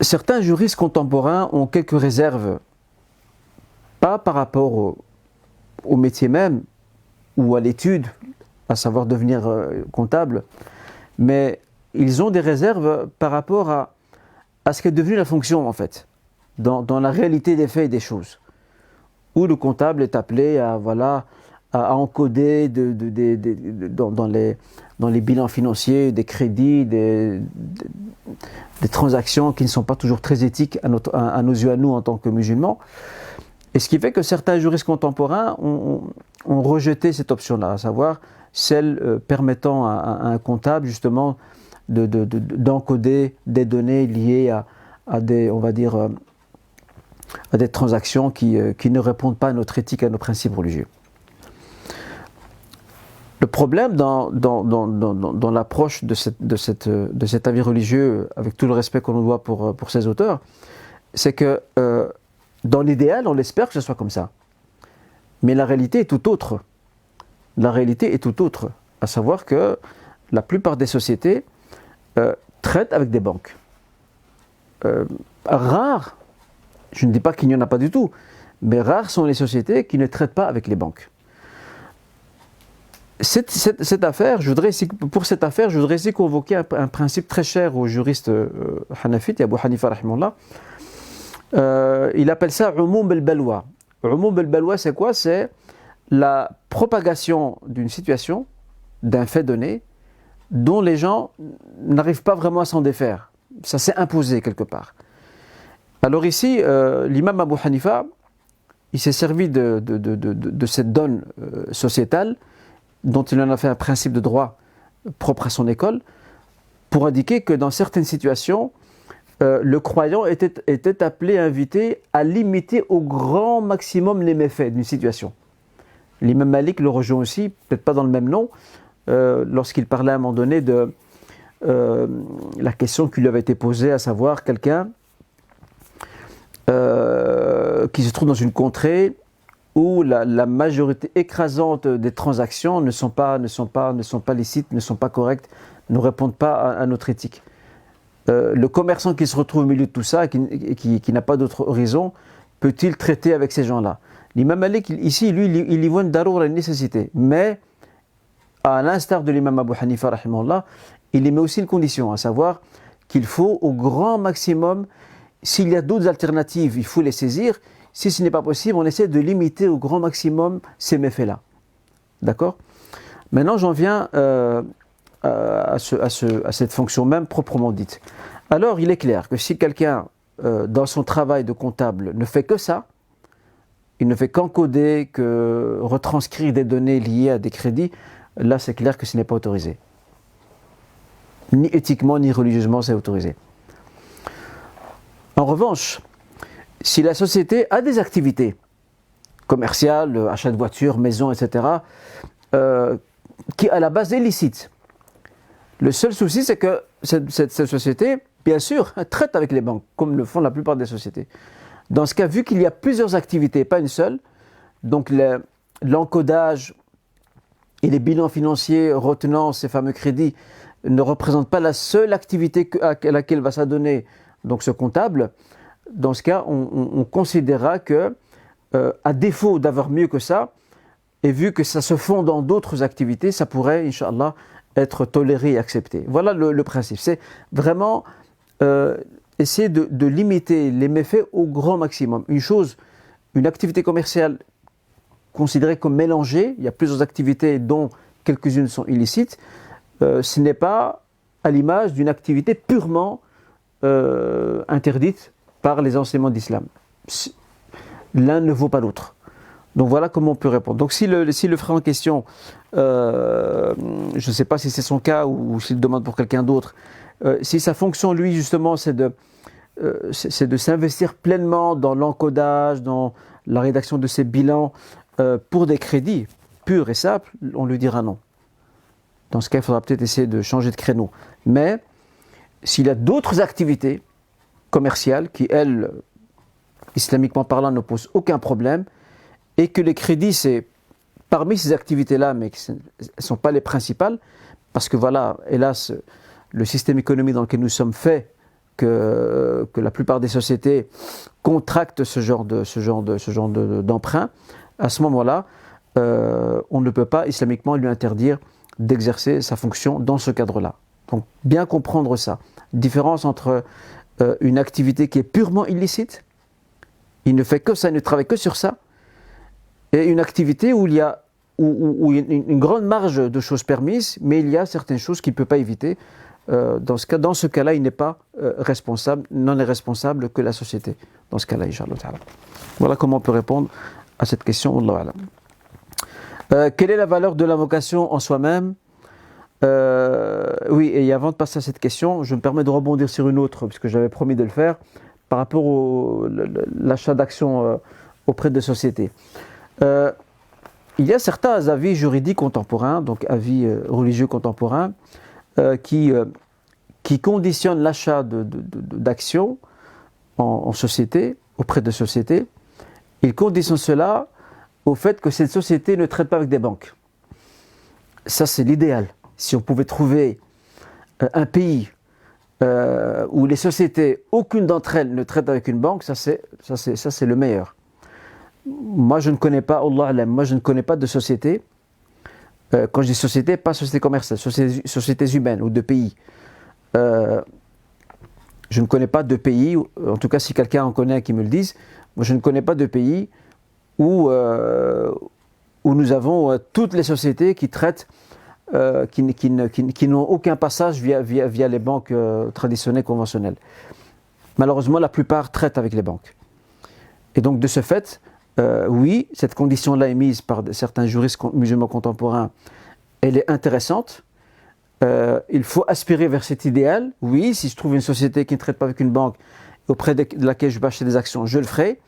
[SPEAKER 2] certains juristes contemporains ont quelques réserves, pas par rapport au métier même ou à l'étude, à savoir devenir comptable, mais ils ont des réserves par rapport à ce qu'est devenue la fonction en fait, dans la réalité des faits et des choses, où le comptable est appelé à encoder dans les bilans financiers des crédits, des transactions qui ne sont pas toujours très éthiques à nos yeux, à nous en tant que musulmans. Et ce qui fait que certains juristes contemporains ont rejeté cette option-là, à savoir celle permettant à un comptable justement d'encoder des données liées à des, on va dire, à des transactions qui ne répondent pas à notre éthique, à nos principes religieux. Le problème dans l'approche de cet avis religieux, avec tout le respect qu'on nous doit pour ces auteurs, c'est que dans l'idéal, on espère que ce soit comme ça. Mais la réalité est tout autre. La réalité est tout autre. À savoir que la plupart des sociétés traitent avec des banques. Rares, je ne dis pas qu'il n'y en a pas du tout, mais rares sont les sociétés qui ne traitent pas avec les banques. Cette affaire, pour cette affaire, je voudrais ici convoquer un principe très cher aux juristes hanafites, Abu Hanifa rahimahullah. Il appelle ça Umum al-Balwa. Umum al-Balwa, c'est quoi? C'est la propagation d'une situation, d'un fait donné, dont les gens n'arrivent pas vraiment à s'en défaire. Ça s'est imposé quelque part. Alors ici, l'imam Abu Hanifa, il s'est servi de cette donne sociétale, dont il en a fait un principe de droit propre à son école, pour indiquer que dans certaines situations, le croyant était appelé, invité à limiter au grand maximum les méfaits d'une situation. L'imam Malik le rejoint aussi, peut-être pas dans le même nom, lorsqu'il parlait à un moment donné de la question qui lui avait été posée, à savoir quelqu'un qui se trouve dans une contrée où la majorité écrasante des transactions ne sont pas licites, ne sont pas correctes, ne répondent pas à notre éthique. Le commerçant qui se retrouve au milieu de tout ça, qui n'a pas d'autre horizon, peut-il traiter avec ces gens-là? L'imam Malik, ici, lui, il y voit une daroura, une nécessité. Mais, à l'instar de l'imam Abu Hanifa, rahimahullah, il y met aussi une condition, à savoir qu'il faut au grand maximum, s'il y a d'autres alternatives, il faut les saisir. Si ce n'est pas possible, on essaie de limiter au grand maximum ces méfaits-là. D'accord? Maintenant, j'en viens à cette fonction même proprement dite. Alors, il est clair que si quelqu'un, dans son travail de comptable, ne fait que ça, il ne fait qu'encoder, que retranscrire des données liées à des crédits, là, c'est clair que ce n'est pas autorisé. Ni éthiquement, ni religieusement, c'est autorisé. En revanche, si la société a des activités commerciales, achat de voitures, maisons, etc., qui à la base est licite, le seul souci, c'est que cette société, bien sûr, traite avec les banques, comme le font la plupart des sociétés. Dans ce cas, vu qu'il y a plusieurs activités, pas une seule, donc l'encodage et les bilans financiers retenant ces fameux crédits ne représentent pas la seule activité à laquelle va s'adonner donc ce comptable. Dans ce cas, on considérera que, à défaut d'avoir mieux que ça, et vu que ça se fond dans d'autres activités, ça pourrait, Inch'Allah, être toléré et accepté. Voilà le principe. C'est vraiment essayer de limiter les méfaits au grand maximum. Une activité commerciale considérée comme mélangée, il y a plusieurs activités dont quelques-unes sont illicites, ce n'est pas à l'image d'une activité purement interdite par les enseignements d'islam. L'un ne vaut pas l'autre. Donc voilà comment on peut répondre. Donc si le frère en question, je ne sais pas si c'est son cas ou s'il demande pour quelqu'un d'autre, si sa fonction lui justement c'est de s'investir pleinement dans l'encodage, dans la rédaction de ses bilans pour des crédits purs et simples, on lui dira non. Dans ce cas, il faudra peut-être essayer de changer de créneau. Mais s'il y a d'autres activités commerciales qui, elles, islamiquement parlant, ne posent aucun problème, et que les crédits, c'est parmi ces activités-là, mais qui ne sont pas les principales, parce que voilà, hélas, le système économique dans lequel nous sommes fait que la plupart des sociétés contractent ce genre d'emprunt, à ce moment-là, on ne peut pas islamiquement lui interdire d'exercer sa fonction dans ce cadre-là. Donc bien comprendre ça. Différence entre une activité qui est purement illicite, il ne fait que ça, il ne travaille que sur ça, et une activité où il y a une grande marge de choses permises, mais il y a certaines choses qu'il ne peut pas éviter. Dans ce cas-là, il n'est pas responsable, non est responsable que la société. Dans ce cas-là, Inch'Allah. Voilà comment on peut répondre à cette question. Wallahu a'lam. Quelle est la valeur de la vocation en soi-même? Oui, et avant de passer à cette question, je me permets de rebondir sur une autre, puisque j'avais promis de le faire, par rapport à l'achat d'actions auprès de sociétés. Il y a certains avis juridiques contemporains, donc avis religieux contemporains, qui conditionnent l'achat d'actions en société, auprès de sociétés. Ils conditionnent cela au fait que cette société ne traite pas avec des banques. Ça, c'est l'idéal. Si on pouvait trouver un pays où les sociétés, aucune d'entre elles ne traite avec une banque, ça c'est le meilleur. Moi, je ne connais pas, Allah alam, moi je ne connais pas de société, quand je dis société, pas société commerciale, sociétés humaines ou de pays. Je ne connais pas de pays, en tout cas si quelqu'un en connaît qui me le dise, moi je ne connais pas de pays où où nous avons toutes les sociétés qui traitent, qui n'ont aucun passage via les banques traditionnelles, conventionnelles. Malheureusement, la plupart traitent avec les banques. Et donc, de ce fait, oui, cette condition-là est mise par certains juristes musulmans contemporains, elle est intéressante. Il faut aspirer vers cet idéal. Oui, si je trouve une société qui ne traite pas avec une banque, auprès de laquelle je peux acheter des actions, je le ferai.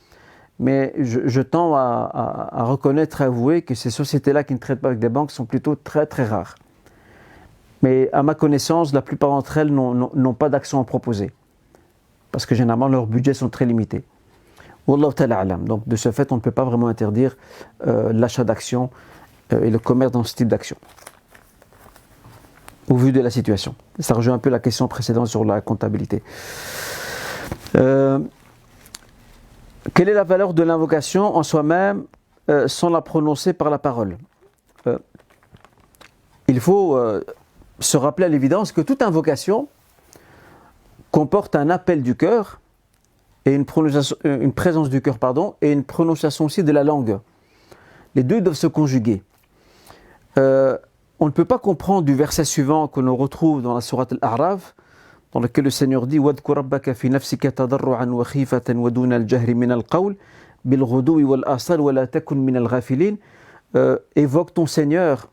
[SPEAKER 2] Mais je tends à reconnaître, à avouer que ces sociétés-là qui ne traitent pas avec des banques sont plutôt très très rares. Mais à ma connaissance, la plupart d'entre elles n'ont pas d'actions à proposer. Parce que généralement, leurs budgets sont très limités. Wallahu ta'ala alam. Donc de ce fait, on ne peut pas vraiment interdire l'achat d'actions et le commerce dans ce type d'actions. Au vu de la situation. Ça rejoint un peu la question précédente sur la comptabilité. Quelle est la valeur de l'invocation en soi-même sans la prononcer par la parole? Il faut se rappeler à l'évidence que toute invocation comporte un appel du cœur et une présence du cœur, et une prononciation aussi de la langue. Les deux doivent se conjuguer. On ne peut pas comprendre du verset suivant que l'on retrouve dans la sourate Al-A'raf, dans lequel le Seigneur dit وَاذْكُرْ رَبَّكَ فِي نَفْسِكَ تَضَرُّعًا وَخِيفَةً وَدُونَ الْجَهْرِ مِنَ الْقَوْلِ بِالْغُدُوِّ وَالْآصَالِ وَلَا تَكُنْ مِنَ الْغَافِلِينَ. Évoque ton Seigneur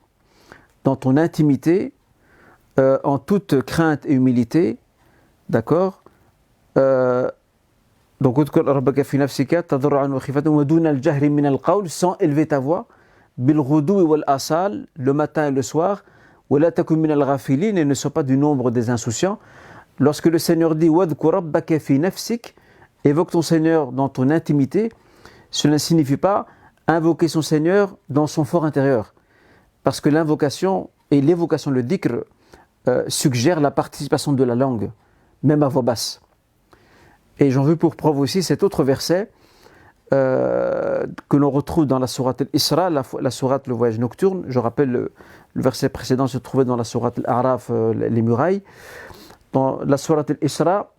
[SPEAKER 2] dans ton intimité, en toute crainte et humilité, d'accord, donc وَاذْكُرْ رَبَّكَ فِي نَفْسِكَ تَضَرُّعًا وَخِيفَةً وَدُونَ الْجَهْرِ مِنَ الْقَوْلِ, sans élever ta voix, بِالْغُدُوِّ وَالْآصَالِ, le matin et le soir, وَلَا تَكُنْ مِنَ الْغَافِلِينَ, et ne sois pas du nombre des insouciants. Lorsque le Seigneur dit وَاذْكُرْ رَبَّكَ فِي نَفْسِكَ, évoque ton Seigneur dans ton intimité, cela ne signifie pas invoquer son Seigneur dans son fort intérieur. Parce que l'invocation et l'évocation, le dhikr, suggère la participation de la langue, même à voix basse. Et j'en veux pour preuve aussi cet autre verset que l'on retrouve dans la sourate Al-Isra, la sourate le voyage nocturne. Je rappelle, le verset précédent se trouvait dans la sourate Al-A'raf, les murailles. Dans la sourate Al-Isra,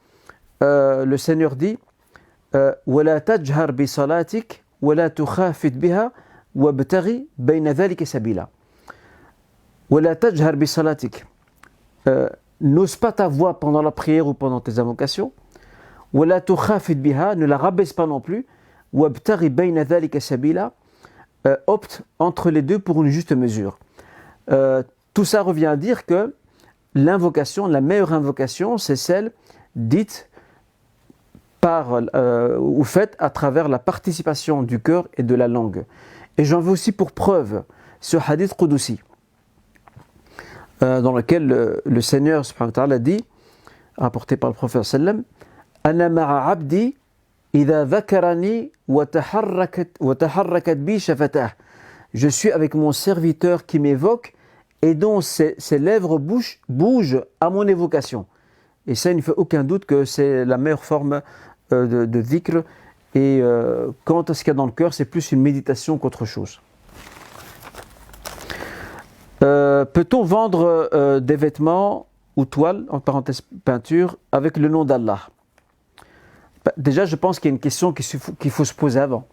[SPEAKER 2] le Seigneur dit وَلَا تَجْهَرْ بِصَلَاتِكَ وَلَا تُخَافِتْ بِهَا وَابْتَغِ بَيْنَ ذَلِكَ سَبِيلًا. وَلَا تَجْهَرْ بِصَلَاتِكَ, n'ose pas ta voix pendant la prière ou pendant tes invocations. وَلَا تُخَافِتْ بِهَا, ne la rabaisse pas non plus. وَابْتَغِ بَيْنَ ذَلِكَ سَبِيلًا, opte entre les deux pour une juste mesure. Tout ça revient à dire que l'invocation, la meilleure invocation, c'est celle dite ou faite à travers la participation du cœur et de la langue. Et j'en veux aussi pour preuve ce hadith Qudusi, dans lequel le Seigneur subhanahu wa ta'ala dit, rapporté par le prophète sallam, Ana ma'a abdi idha dhakarani wa taharrakat bi shafatah. Je suis avec mon serviteur qui m'évoque et dont ses lèvres bougent à mon évocation. Et ça, il ne fait aucun doute que c'est la meilleure forme de dhikr. Et quant à ce qu'il y a dans le cœur, c'est plus une méditation qu'autre chose. Peut-on vendre des vêtements ou toiles, en parenthèse peinture, avec le nom d'Allah? Déjà, je pense qu'il y a une question qu'il faut se poser avant.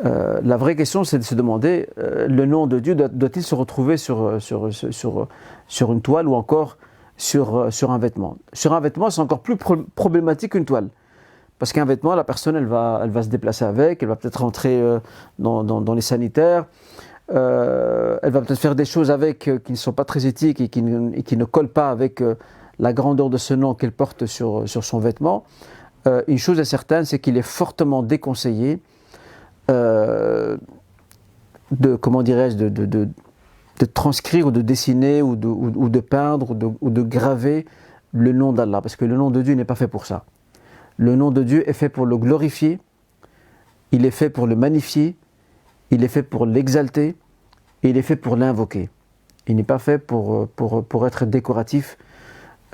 [SPEAKER 2] La vraie question, c'est de se demander, le nom de Dieu doit-il se retrouver sur une toile ou encore sur un vêtement? Sur un vêtement, c'est encore plus problématique qu'une toile. Parce qu'un vêtement, la personne, elle va se déplacer avec, elle va peut-être rentrer dans les sanitaires, elle va peut-être faire des choses avec qui ne sont pas très éthiques et qui ne collent pas avec la grandeur de ce nom qu'elle porte sur son vêtement. Une chose est certaine, c'est qu'il est fortement déconseillé de transcrire ou de dessiner ou de peindre ou de graver le nom d'Allah, parce que le nom de Dieu n'est pas fait pour ça. Le nom de Dieu est fait pour le glorifier, il est fait pour le magnifier, il est fait pour l'exalter et il est fait pour l'invoquer. Il n'est pas fait pour être décoratif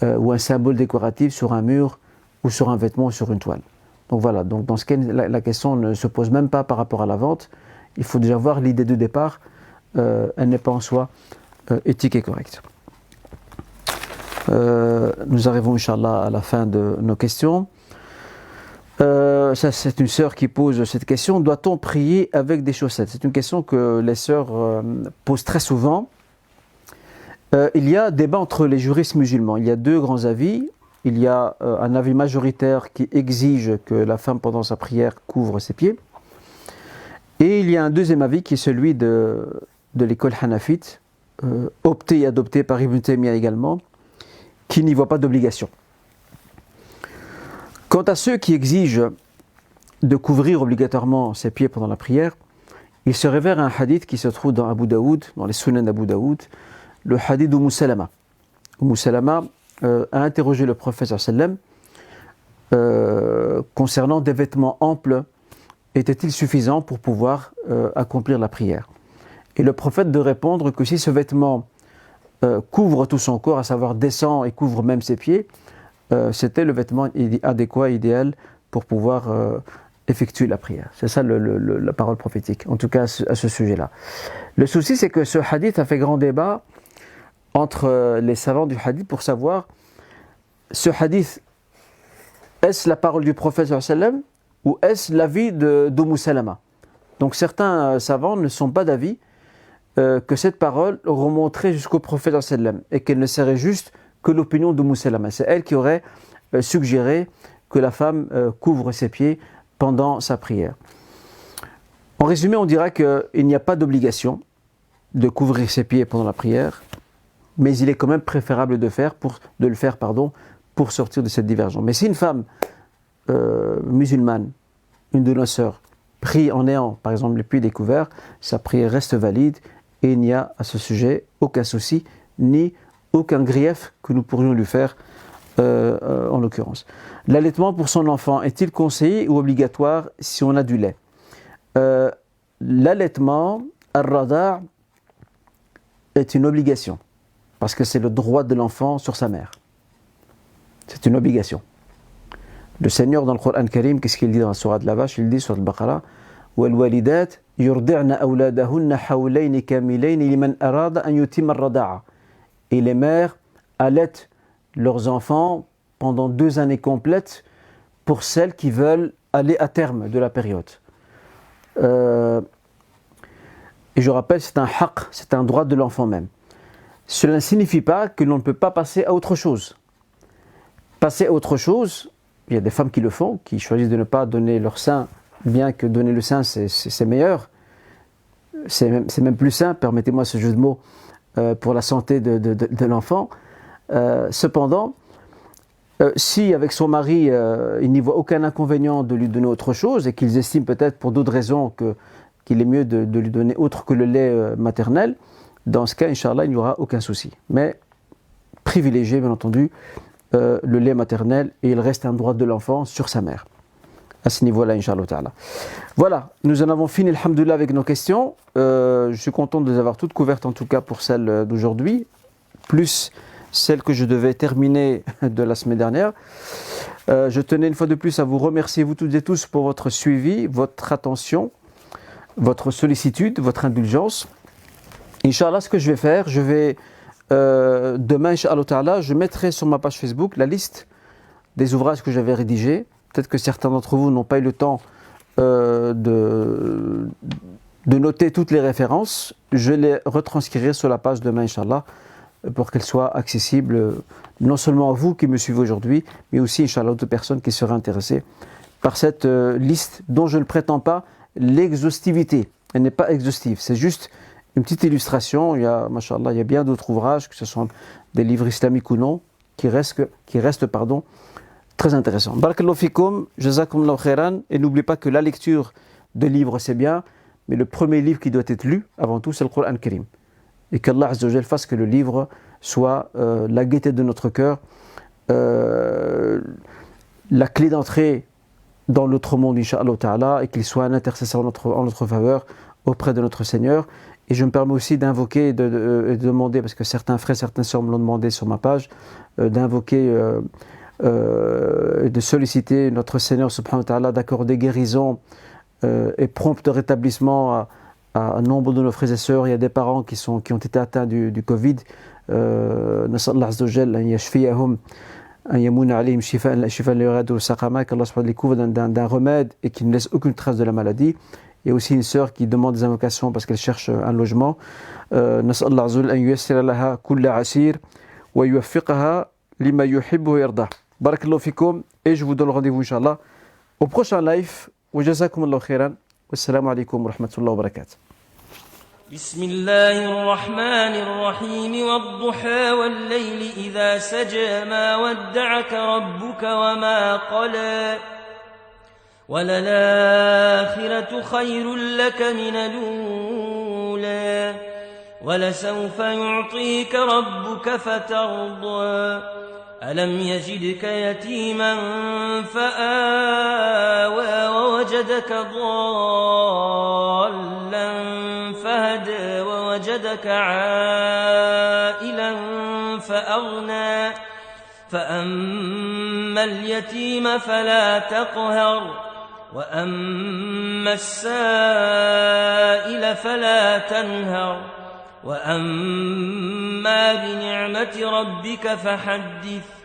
[SPEAKER 2] ou un symbole décoratif sur un mur ou sur un vêtement ou sur une toile. Donc voilà, donc dans ce cas, la question ne se pose même pas par rapport à la vente. Il faut déjà voir l'idée de départ, elle n'est pas en soi éthique et correcte. Nous arrivons, Inch'Allah, à la fin de nos questions. Ça, c'est une sœur qui pose cette question. Doit-on prier avec des chaussettes? C'est une question que les sœurs posent très souvent. Il y a débat entre les juristes musulmans. Il y a deux grands avis. Il y a un avis majoritaire qui exige que la femme, pendant sa prière, couvre ses pieds. Et il y a un deuxième avis qui est celui de l'école hanafite, opté et adopté par Ibn Taymiyyah également, qui n'y voit pas d'obligation. Quant à ceux qui exigent de couvrir obligatoirement ses pieds pendant la prière, il se réfère à un hadith qui se trouve dans Abu Daoud, dans les Sunan d'Abu Daoud, le hadith d'Umm Salama. Umm Salama a interrogé le prophète sallam concernant des vêtements amples, étaient-ils suffisants pour pouvoir accomplir la prière? Et le prophète de répondre que si ce vêtement couvre tout son corps, à savoir descend et couvre même ses pieds, c'était le vêtement adéquat, idéal pour pouvoir effectuer la prière. C'est ça la parole prophétique, en tout cas à ce sujet-là. Le souci, c'est que ce hadith a fait grand débat entre les savants du hadith pour savoir, ce hadith, est-ce la parole du prophète sallam ou est-ce l'avis d'Umm Salama? Donc certains savants ne sont pas d'avis que cette parole remonterait jusqu'au prophète sallam et qu'elle ne serait juste que l'opinion d'Umm Salama. C'est elle qui aurait suggéré que la femme couvre ses pieds pendant sa prière. En résumé, on dira qu'il n'y a pas d'obligation de couvrir ses pieds pendant la prière, mais il est quand même préférable de le faire pour sortir de cette divergence. Mais si une femme musulmane, une de nos sœurs, prie en ayant par exemple les pieds découverts, sa prière reste valide et il n'y a à ce sujet aucun souci, ni aucun grief que nous pourrions lui faire en l'occurrence. L'allaitement pour son enfant est-il conseillé ou obligatoire si on a du lait? L'allaitement, ar-rada', est une obligation parce que c'est le droit de l'enfant sur sa mère. C'est une obligation. Le Seigneur dans le Coran Karim, qu'est-ce qu'il dit dans la sourate de la vache? Il dit sur le Baqara, وَالْوَالِدَاتِ يُرْضِعْنَ أَوْلَادَهُنَّ حَوْلَيْنِ كَامِلَيْنِ لِمَنْ أَرَادَ أَنْ يُتِمَّ الرَّضَاعَ. Et les mères allaitent leurs enfants pendant 2 années complètes pour celles qui veulent aller à terme de la période. Et je rappelle, c'est un haqq, c'est un droit de l'enfant même. Cela ne signifie pas que l'on ne peut pas passer à autre chose. Passer à autre chose, il y a des femmes qui le font, qui choisissent de ne pas donner leur sein, bien que donner le sein c'est meilleur, c'est même plus sain, permettez-moi ce jeu de mots, pour la santé de l'enfant. Cependant, si avec son mari il n'y voit aucun inconvénient de lui donner autre chose et qu'ils estiment peut-être pour d'autres raisons qu'il est mieux de lui donner autre que le lait maternel, dans ce cas, Inch'Allah, il n'y aura aucun souci. Mais privilégier, bien entendu, le lait maternel, et il reste un droit de l'enfant sur sa mère. À ce niveau-là, Inch'Allah ta'ala. Voilà, nous en avons fini, alhamdoulilah, avec nos questions. Je suis content de les avoir toutes couvertes, en tout cas pour celle d'aujourd'hui, plus celle que je devais terminer de la semaine dernière. Je tenais une fois de plus à vous remercier, vous toutes et tous, pour votre suivi, votre attention, votre sollicitude, votre indulgence. Inch'Allah, ce que je vais faire, je vais demain, Inch'Allah ta'ala, je mettrai sur ma page Facebook la liste des ouvrages que j'avais rédigés. Peut-être que certains d'entre vous n'ont pas eu le temps de noter toutes les références. Je les retranscrirai sur la page demain, Inch'Allah, pour qu'elles soient accessibles non seulement à vous qui me suivez aujourd'hui, mais aussi, Inch'Allah, aux personnes qui seraient intéressées par cette liste dont je ne prétends pas l'exhaustivité. Elle n'est pas exhaustive, c'est juste une petite illustration. Il y a, Masha'Allah, il y a bien d'autres ouvrages, que ce soit des livres islamiques ou non, qui restent très intéressants. Barakallahu fikoum, jazakumullahu khairan, et n'oubliez pas que la lecture de livres c'est bien, mais le premier livre qui doit être lu, avant tout, c'est le Coran Karim. Et qu'Allah Azza wa Jal fasse que le livre soit la gaieté de notre cœur, la clé d'entrée dans l'autre monde, Inch'Allah ta'ala, et qu'il soit un intercesseur en notre faveur auprès de notre Seigneur. Et je me permets aussi d'invoquer et de demander, parce que certains frères, certaines sœurs me l'ont demandé sur ma page, d'invoquer et de solliciter notre Seigneur subhanahu wa ta'ala d'accorder guérison et prompt rétablissement à un nombre de nos frères et sœurs. Il y a des parents qui ont été atteints du Covid. Nas'Allah Azza wa Jal an yashfiyahum un yamouna alayhim shifan la yughadiru saqama, qu'Allah subhanahu les couvre d'un remède et qui ne laisse aucune trace de la maladie. Il y a aussi une sœur qui demande des invocations parce qu'elle cherche un logement. Nas'al Allah azza wa jalla an yuyassira laha kulla asir wa yuwaffiqaha lima yuhibbu wa yardah. Barakallahu fikum, et je vous donne rendez-vous inchallah au prochain live. Wa jazakumullahu khairan. Wassalamu alaikum wa rahmatullahi wa barakatuh.
[SPEAKER 1] بسم الله الرحمن الرحيم والضحى والليل إذا سجى ما ودعك ربك وما قلى وللآخرة خير لك من الأولى ولسوف يعطيك ربك فترضى ألم يجدك يتيما فآوى ووجدك ضالا فهدى ووجدك عائلا فأغنى فأما اليتيم فلا تقهر وأما السائل فلا تنهر وأما بنعمة ربك فحدث